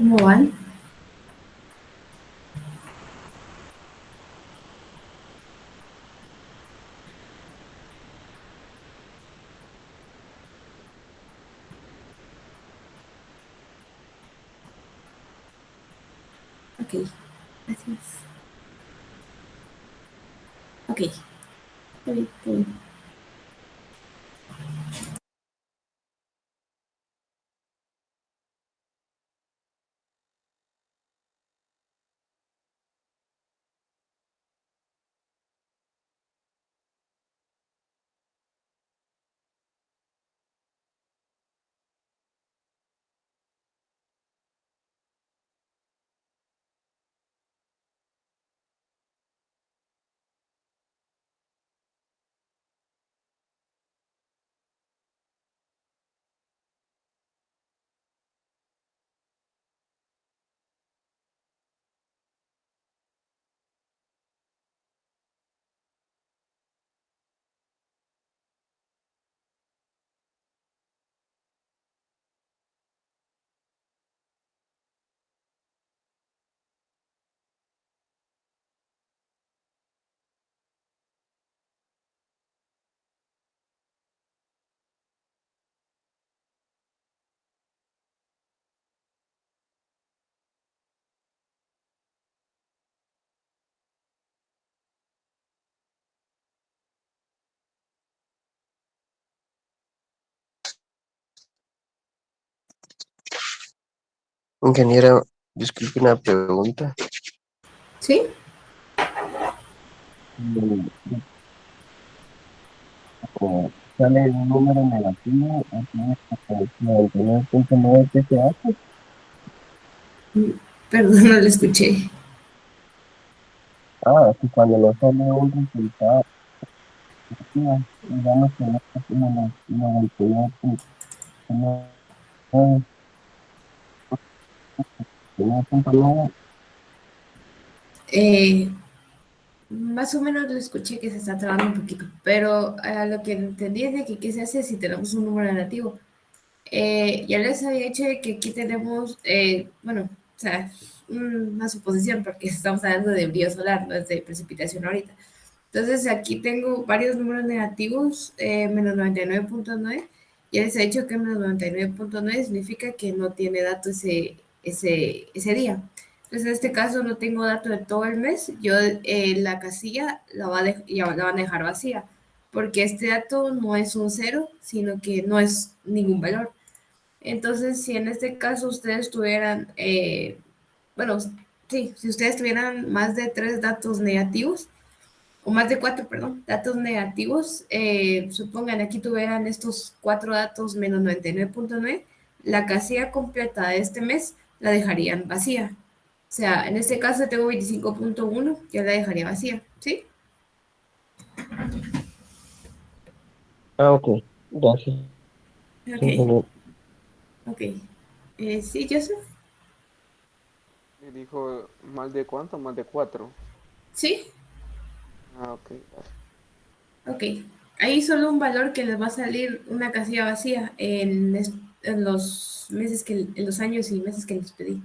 Speaker 1: ¿Cómo van? Ok, gracias. Ok, está bien, está bien.
Speaker 2: Ingeniera, disculpe una pregunta.
Speaker 1: ¿Sí?
Speaker 2: Mm, Como sale un número negativo, tiene 99.9 PPA.
Speaker 1: Mm, Perdón, no lo escuché.
Speaker 2: Que cuando no sale un resultado, digamos que no es como los 99.9,
Speaker 1: Eh, Más o menos lo escuché que se está trabando un poquito, pero lo que entendí es de que qué se hace si tenemos un número negativo. Ya les había dicho de que aquí tenemos, bueno, o sea, una suposición porque estamos hablando de brillo solar, no es de precipitación ahorita. Entonces aquí tengo varios números negativos, menos 99.9. Ya les he dicho que menos 99.9 significa que no tiene dato ese día. Entonces en este caso no tengo dato de todo el mes. Yo la casilla ya la van a dejar vacía porque este dato no es un cero, sino que no es ningún valor. Entonces, si en este caso ustedes tuvieran, bueno, sí, si ustedes tuvieran más de tres datos negativos, o más de cuatro, perdón, datos negativos, supongan aquí tuvieran estos cuatro datos menos 99.9, la casilla completa de este mes la dejarían vacía. O sea, en este caso tengo 25.1, ya la dejaría vacía, ¿sí?
Speaker 2: Ok, gracias,
Speaker 1: Ok,
Speaker 2: ingeniero.
Speaker 1: ok. Sí, Joseph,
Speaker 4: Y dijo, ¿mal de cuánto? Más de cuatro.
Speaker 1: sí,
Speaker 4: Ah, ok, gracias.
Speaker 1: ok. Hay solo un valor que les va a salir una casilla vacía en los meses en los años y meses que les pedí.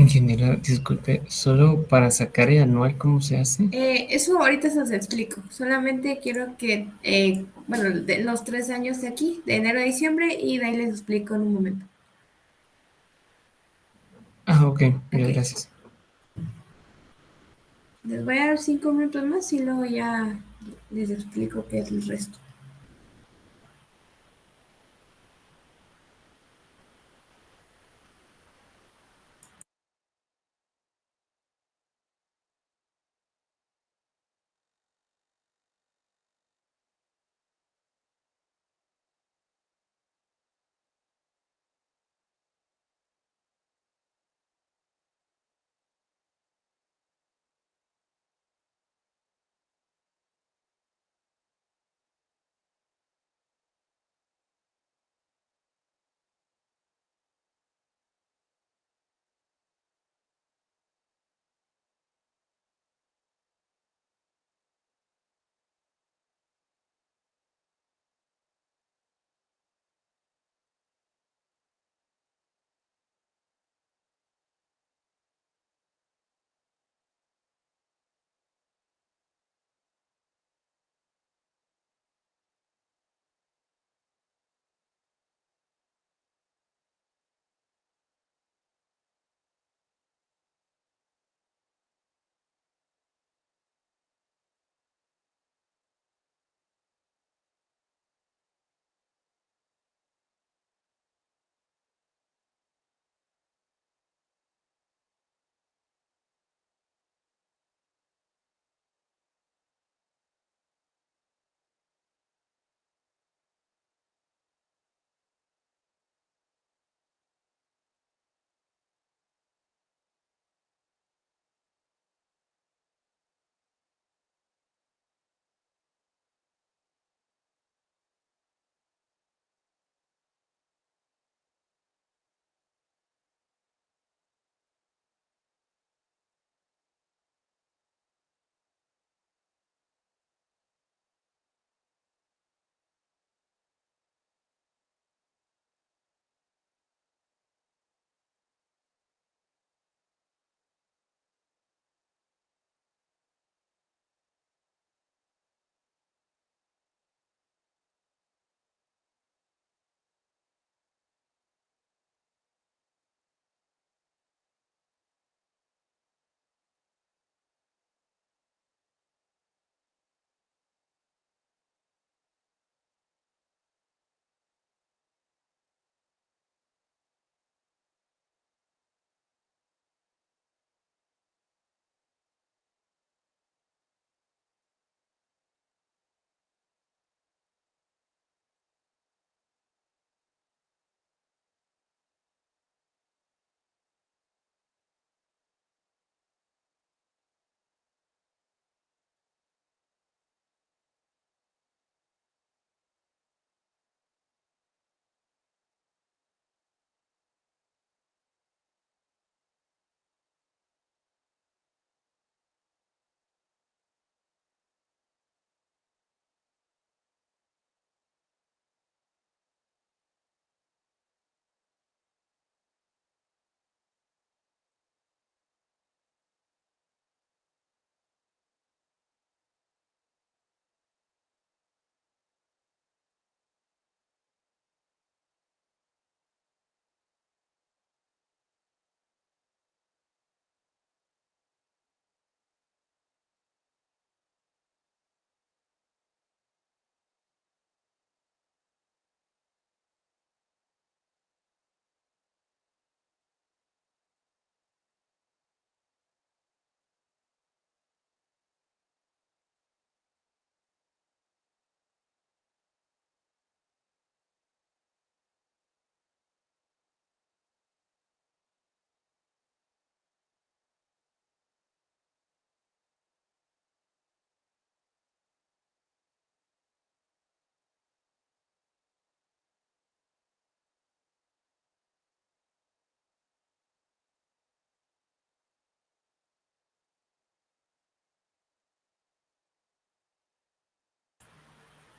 Speaker 5: Ingeniero, disculpe, solo para sacar el anual, ¿cómo se hace?
Speaker 1: Eso ahorita se los explico. Solamente quiero que, bueno, de los 3 años de aquí, de enero a diciembre, y de ahí les explico en un momento.
Speaker 5: Ah, ok, ya,
Speaker 1: Ok.
Speaker 5: gracias.
Speaker 1: Les voy a dar 5 minutos más y luego ya les explico qué es el resto.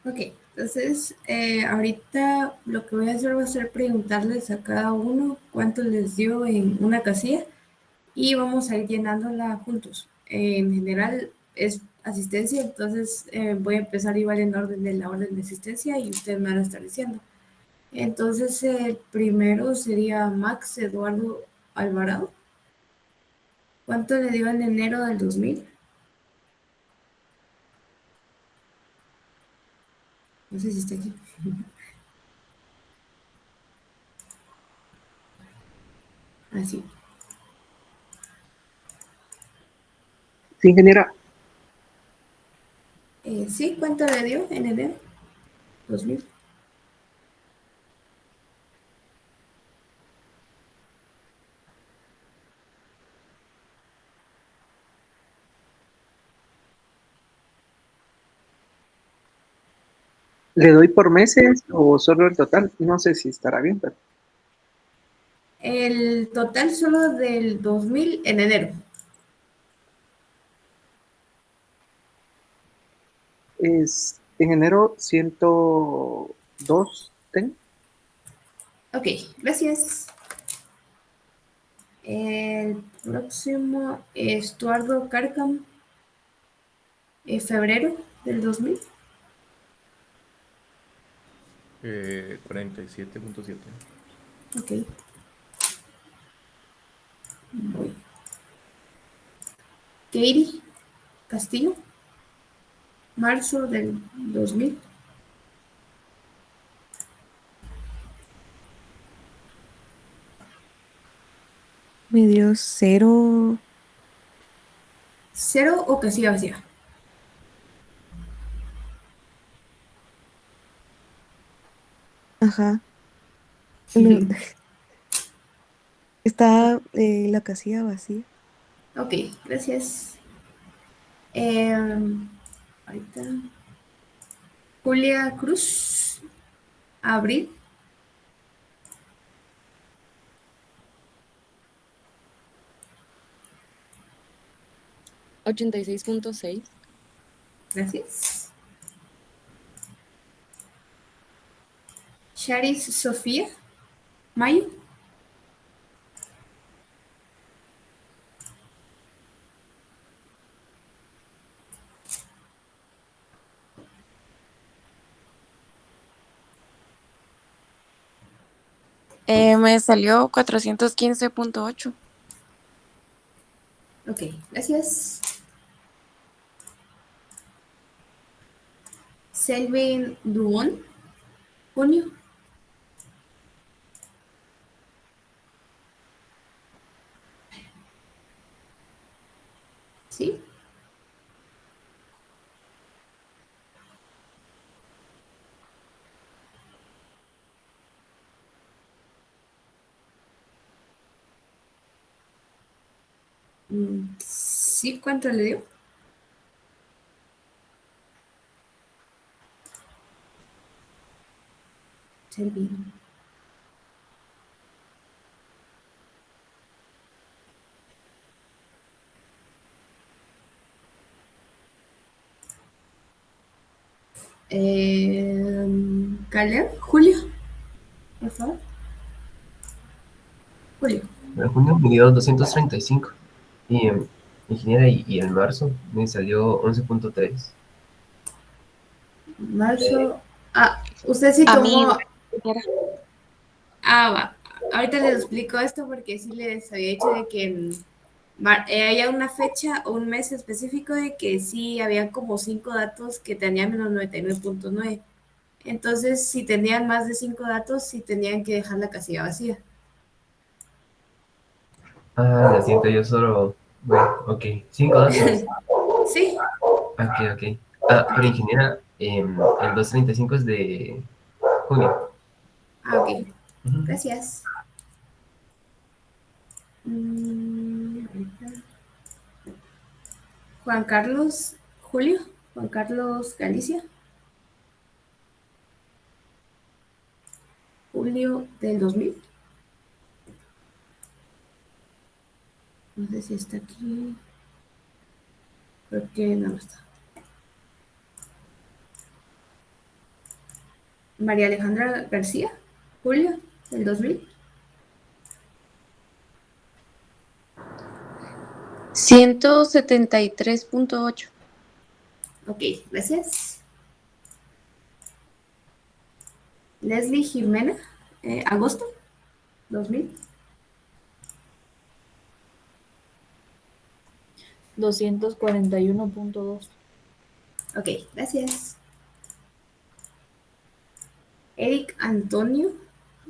Speaker 1: Ok, entonces ahorita lo que voy a hacer va a ser preguntarles a cada uno cuánto les dio en una casilla y vamos a ir llenándola juntos. En general es asistencia, entonces voy a empezar igual en orden de la orden de asistencia y ustedes me van a estar diciendo. Entonces el primero sería Max Eduardo Alvarado. ¿Cuánto le dio en enero del 2000? No sé si está aquí. Así.
Speaker 6: Sí, ingeniera.
Speaker 1: Sí, ¿cuánto le dio en enero 2000?
Speaker 6: ¿Le doy por meses o solo el total? No sé si estará bien, pero
Speaker 1: El total solo del 2000 en enero.
Speaker 6: es en enero 102, ¿tengo?
Speaker 1: Ok, gracias. El próximo es Estuardo Carcam, febrero del 2000.
Speaker 7: 47.7.
Speaker 1: Ok, voy. Katie Castillo, marzo del 2000.
Speaker 8: Me dio 0.
Speaker 1: ¿Cero o casilla vacía?
Speaker 8: Ajá. No, está la casilla vacía.
Speaker 1: Ok, gracias. Ahorita. Julia Cruz, abril.
Speaker 9: $86.6.
Speaker 1: Gracias. Charis Sofía, mayo.
Speaker 9: Me salió 415.8.
Speaker 1: Ok, gracias. Selvin Duón, junio. ¿Sí? ¿Sí? ¿Cuánto le dio? Selvin. Caleb, Julio, por favor. Julio.
Speaker 5: En junio me dio 235. Y ingeniera, y el marzo me salió 11.3.
Speaker 1: Marzo. Ah, usted sí
Speaker 9: A mí,
Speaker 1: tomó.
Speaker 9: ingeniera.
Speaker 1: Ah, va. Ahorita les explico esto porque sí les había dicho de que había una fecha o un mes específico de que sí había como 5 datos que tenían menos 99.9. Entonces, si tenían más de 5 datos, sí tenían que dejar la casilla vacía.
Speaker 5: Ah, lo siento, yo solo. Bueno, ok. 5 datos.
Speaker 1: Sí,
Speaker 5: Ok, ok. Ah, pero
Speaker 1: ok.
Speaker 5: ingeniera, el 235 es de junio.
Speaker 1: Ah, ok.
Speaker 5: Ujú.
Speaker 1: Gracias. Ahorita. Juan Carlos Julio. Juan Carlos Galicia. Julio del 2000. No sé si está aquí. Creo que no está. María Alejandra García. Julio del 2000.
Speaker 3: 173.8.
Speaker 1: Ok, gracias. Leslie Jimena, agosto 2000.
Speaker 7: 241.2.
Speaker 1: Ok, gracias. Eric Antonio.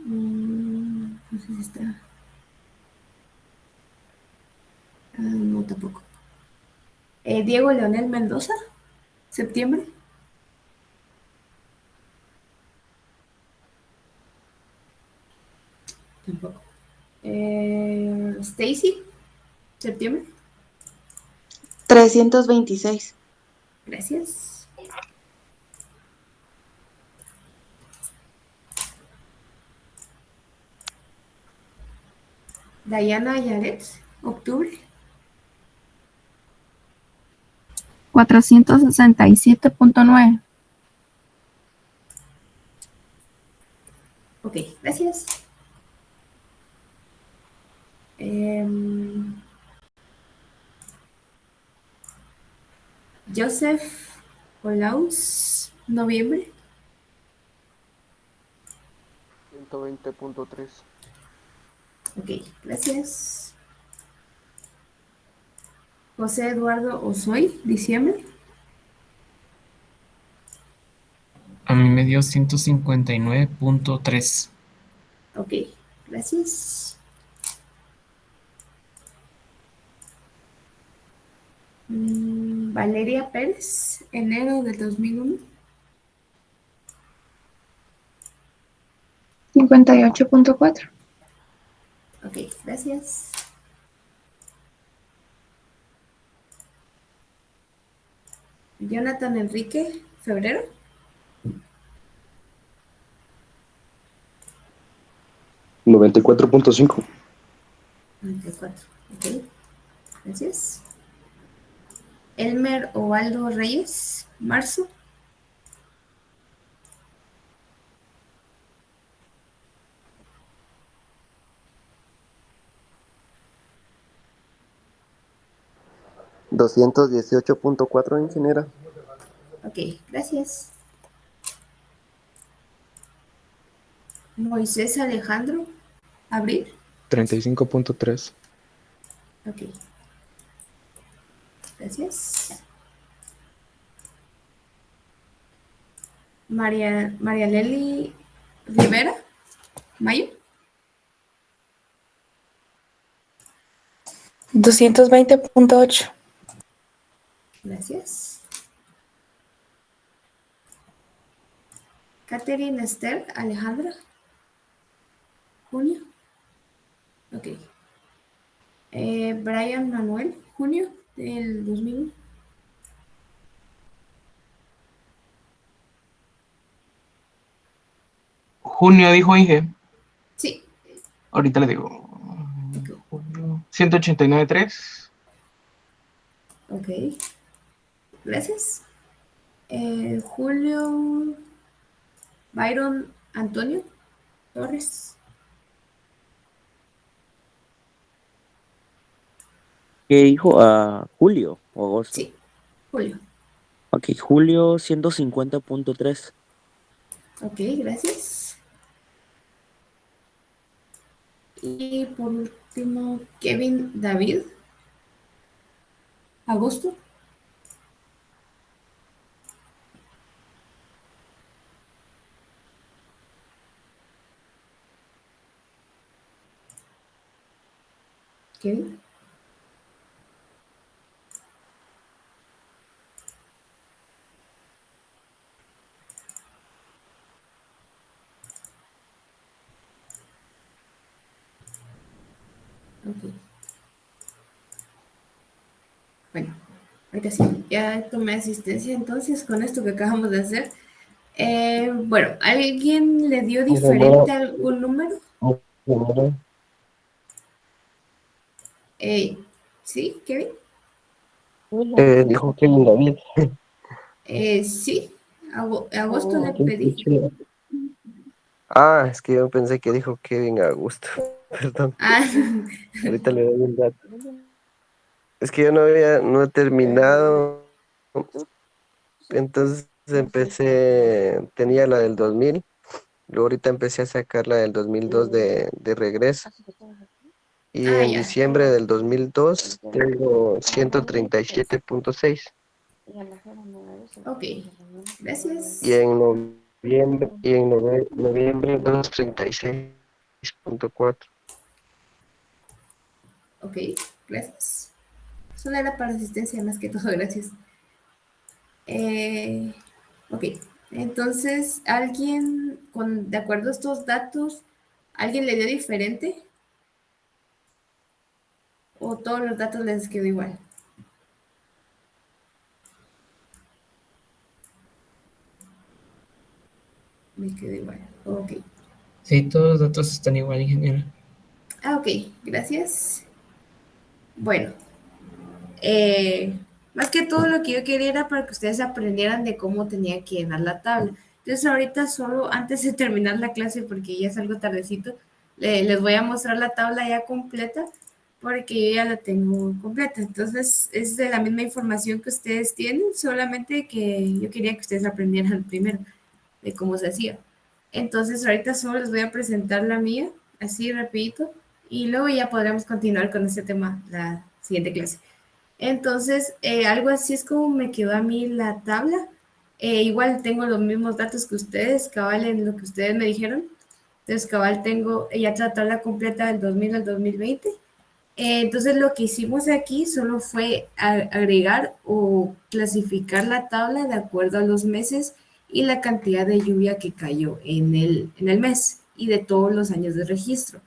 Speaker 1: No sé si está. No, tampoco. Diego Leonel Mendoza, septiembre. Tampoco. Stacy, septiembre.
Speaker 3: 326.
Speaker 1: Gracias. Diana Yaret, octubre.
Speaker 10: 467.9.
Speaker 1: Ok, gracias. Joseph Olaus, noviembre.
Speaker 4: 120.3.
Speaker 1: Ok, gracias. José Eduardo Osoy, diciembre.
Speaker 11: A mí me dio 159.3.
Speaker 1: Ok, gracias. Valeria Pérez, enero de 2001.
Speaker 10: 58.4.
Speaker 1: Ok, gracias. Jonathan Enrique, febrero.
Speaker 2: 94.5.
Speaker 1: 94. Ok, gracias. Elmer Ovaldo Reyes, marzo.
Speaker 12: 218.4, ingeniera.
Speaker 1: Ok, gracias. Moisés Alejandro, abril.
Speaker 13: 35.3.
Speaker 1: Ok, gracias. María Lely Rivera, mayo.
Speaker 3: 220.8.
Speaker 1: Gracias. Catherine Esther Alejandra, junio. Ok. Brian Manuel, junio del 2001.
Speaker 11: Junio dijo Inge.
Speaker 1: Sí.
Speaker 11: Ahorita le digo.
Speaker 1: Ok.
Speaker 11: Junio. 189.3.
Speaker 1: Ok. Gracias. Julio Byron Antonio Torres.
Speaker 14: ¿Qué dijo? ¿Julio o agosto?
Speaker 1: Sí, Julio.
Speaker 14: Ok, julio 150.3.
Speaker 1: Ok, gracias. Y por último, Kevin David. Agosto. Kevin. Ok. Bueno, ahorita sí, ya tomé asistencia entonces con esto que acabamos de hacer. Bueno, ¿alguien le dio diferente
Speaker 2: Ingeniero,
Speaker 1: algún número?
Speaker 2: ingeniero,
Speaker 1: Eh, ¿Sí, Kevin?
Speaker 2: dijo Kevin David.
Speaker 1: Sí, agosto le
Speaker 2: Qué
Speaker 1: pedí.
Speaker 2: chido.
Speaker 12: Ah, es que yo pensé que dijo Kevin Augusto. Perdón.
Speaker 1: Ah,
Speaker 12: Ahorita le doy un dato. Es que yo no he terminado, entonces tenía la del 2000, luego ahorita empecé a sacar la del 2002 de regreso. Y
Speaker 1: Ah,
Speaker 12: en
Speaker 1: ya.
Speaker 12: diciembre del 2002 tengo 137.6.
Speaker 1: Ok,
Speaker 12: Y
Speaker 1: gracias.
Speaker 12: en noviembre 236.4.
Speaker 1: Ok, gracias. Solo era para asistencia más que todo, gracias. Eh, ok, entonces, de acuerdo a estos datos, ¿alguien le dio diferente? ¿O todos los datos les quedó igual? Me quedó igual. Ok.
Speaker 11: Sí, todos los datos están igual, ingeniero.
Speaker 1: Ah, ok, gracias. Bueno, eh, más que todo lo que yo quería era para que ustedes aprendieran de cómo tenía que llenar la tabla. Entonces ahorita solo antes de terminar la clase, porque ya es algo tardecito, les voy a mostrar la tabla ya completa, porque yo ya la tengo completa. Entonces es de la misma información que ustedes tienen, solamente que yo quería que ustedes aprendieran primero de cómo se hacía. Entonces ahorita solo les voy a presentar la mía, así rapidito, y luego ya podremos continuar con este tema la siguiente clase. Entonces, algo así es como me quedó a mí la tabla. Igual tengo los mismos datos que ustedes, cabal en lo que ustedes me dijeron. Entonces, cabal tengo ya la tabla completa del 2000 al 2020. Entonces, lo que hicimos aquí solo fue agregar o clasificar la tabla de acuerdo a los meses y la cantidad de lluvia que cayó en el mes y de todos los años de registro.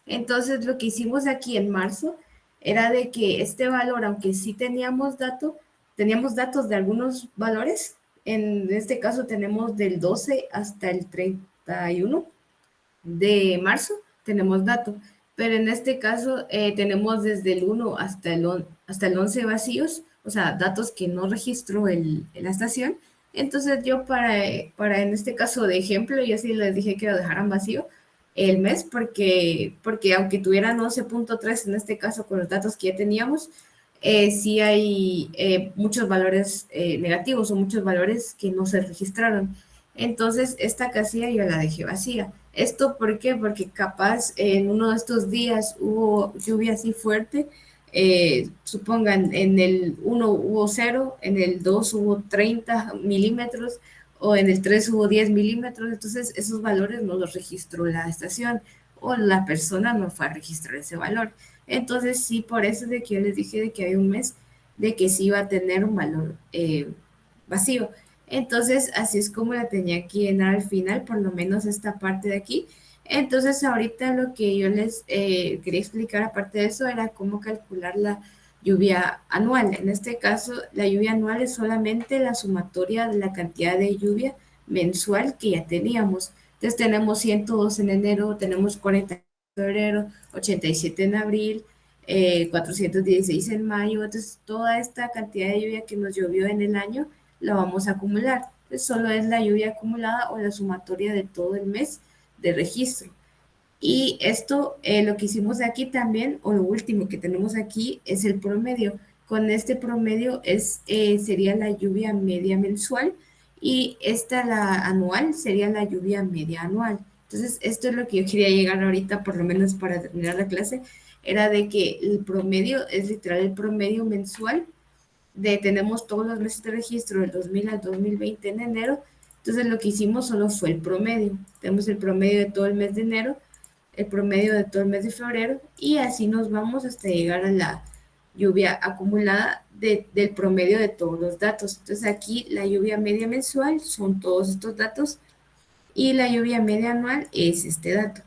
Speaker 1: Entonces, lo que hicimos aquí en marzo era de que este valor, aunque sí teníamos datos de algunos valores, en este caso tenemos del 12 hasta el 31 de marzo, tenemos datos, pero en este caso tenemos desde el 1 hasta el 11 vacíos, o sea, datos que no registró la estación. Entonces yo para en este caso de ejemplo, yo sí les dije que lo dejaran vacío el mes porque aunque tuvieran 11.3 en este caso con los datos que ya teníamos, sí hay muchos valores negativos o muchos valores que no se registraron. Entonces, esta casilla yo la dejé vacía. ¿Esto por qué? Porque capaz en uno de estos días hubo lluvia así fuerte. Supongan, en el 1 hubo 0, en el 2 hubo 30 milímetros o en el 3 hubo 10 milímetros. Entonces, esos valores no los registró la estación o la persona no fue a registrar ese valor. Entonces, sí, por eso es de que yo les dije de que había un mes de que sí iba a tener un valor vacío. Entonces, así es como la tenía que llenar al final, por lo menos esta parte de aquí. Entonces, ahorita lo que yo les quería explicar, aparte de eso, era cómo calcular la lluvia anual. En este caso, la lluvia anual es solamente la sumatoria de la cantidad de lluvia mensual que ya teníamos. Entonces, tenemos 102 en enero, tenemos 40 en febrero, 87 en abril, 416 en mayo. Entonces, toda esta cantidad de lluvia que nos llovió en el año la vamos a acumular. Entonces, solo es la lluvia acumulada o la sumatoria de todo el mes de registro. Y esto, lo que hicimos aquí también, o lo último que tenemos aquí, es el promedio. Con este promedio sería la lluvia media mensual y esta, la anual, sería la lluvia media anual. Entonces, esto es lo que yo quería llegar ahorita, por lo menos para terminar la clase, era de que el promedio es literal el promedio mensual tenemos todos los meses de registro del 2000 al 2020 en enero. Entonces lo que hicimos solo fue el promedio. Tenemos el promedio de todo el mes de enero, el promedio de todo el mes de febrero y así nos vamos hasta llegar a la lluvia acumulada del promedio de todos los datos. Entonces aquí la lluvia media mensual son todos estos datos y la lluvia media anual es este dato.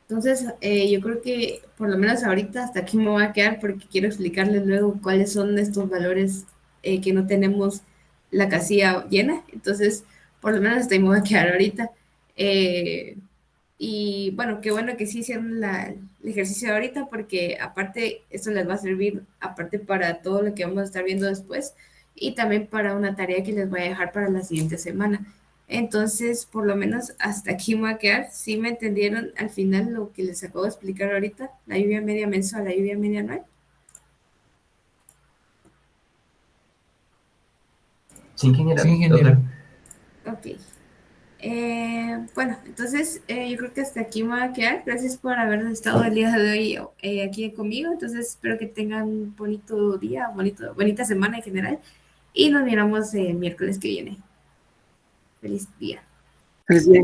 Speaker 1: Entonces, yo creo que por lo menos ahorita hasta aquí me voy a quedar porque quiero explicarles luego cuáles son estos valores que no tenemos la casilla llena. Entonces, por lo menos hasta ahí me voy a quedar ahorita. Eh, y bueno, qué bueno que sí hicieron el ejercicio de ahorita porque aparte esto les va a servir aparte para todo lo que vamos a estar viendo después y también para una tarea que les voy a dejar para la siguiente semana. Entonces, por lo menos hasta aquí me voy a quedar. ¿Sí me entendieron al final lo que les acabo de explicar ahorita? La lluvia media mensual, la lluvia media anual.
Speaker 5: Sí, ingeniera.
Speaker 11: Sí, ingeniera.
Speaker 1: Ok. Bueno, entonces yo creo que hasta aquí me voy a quedar. Gracias por haber estado el día de hoy aquí conmigo. Entonces espero que tengan un bonito día, bonita semana en general. Y nos miramos el miércoles que viene. Feliz día.
Speaker 6: Feliz día.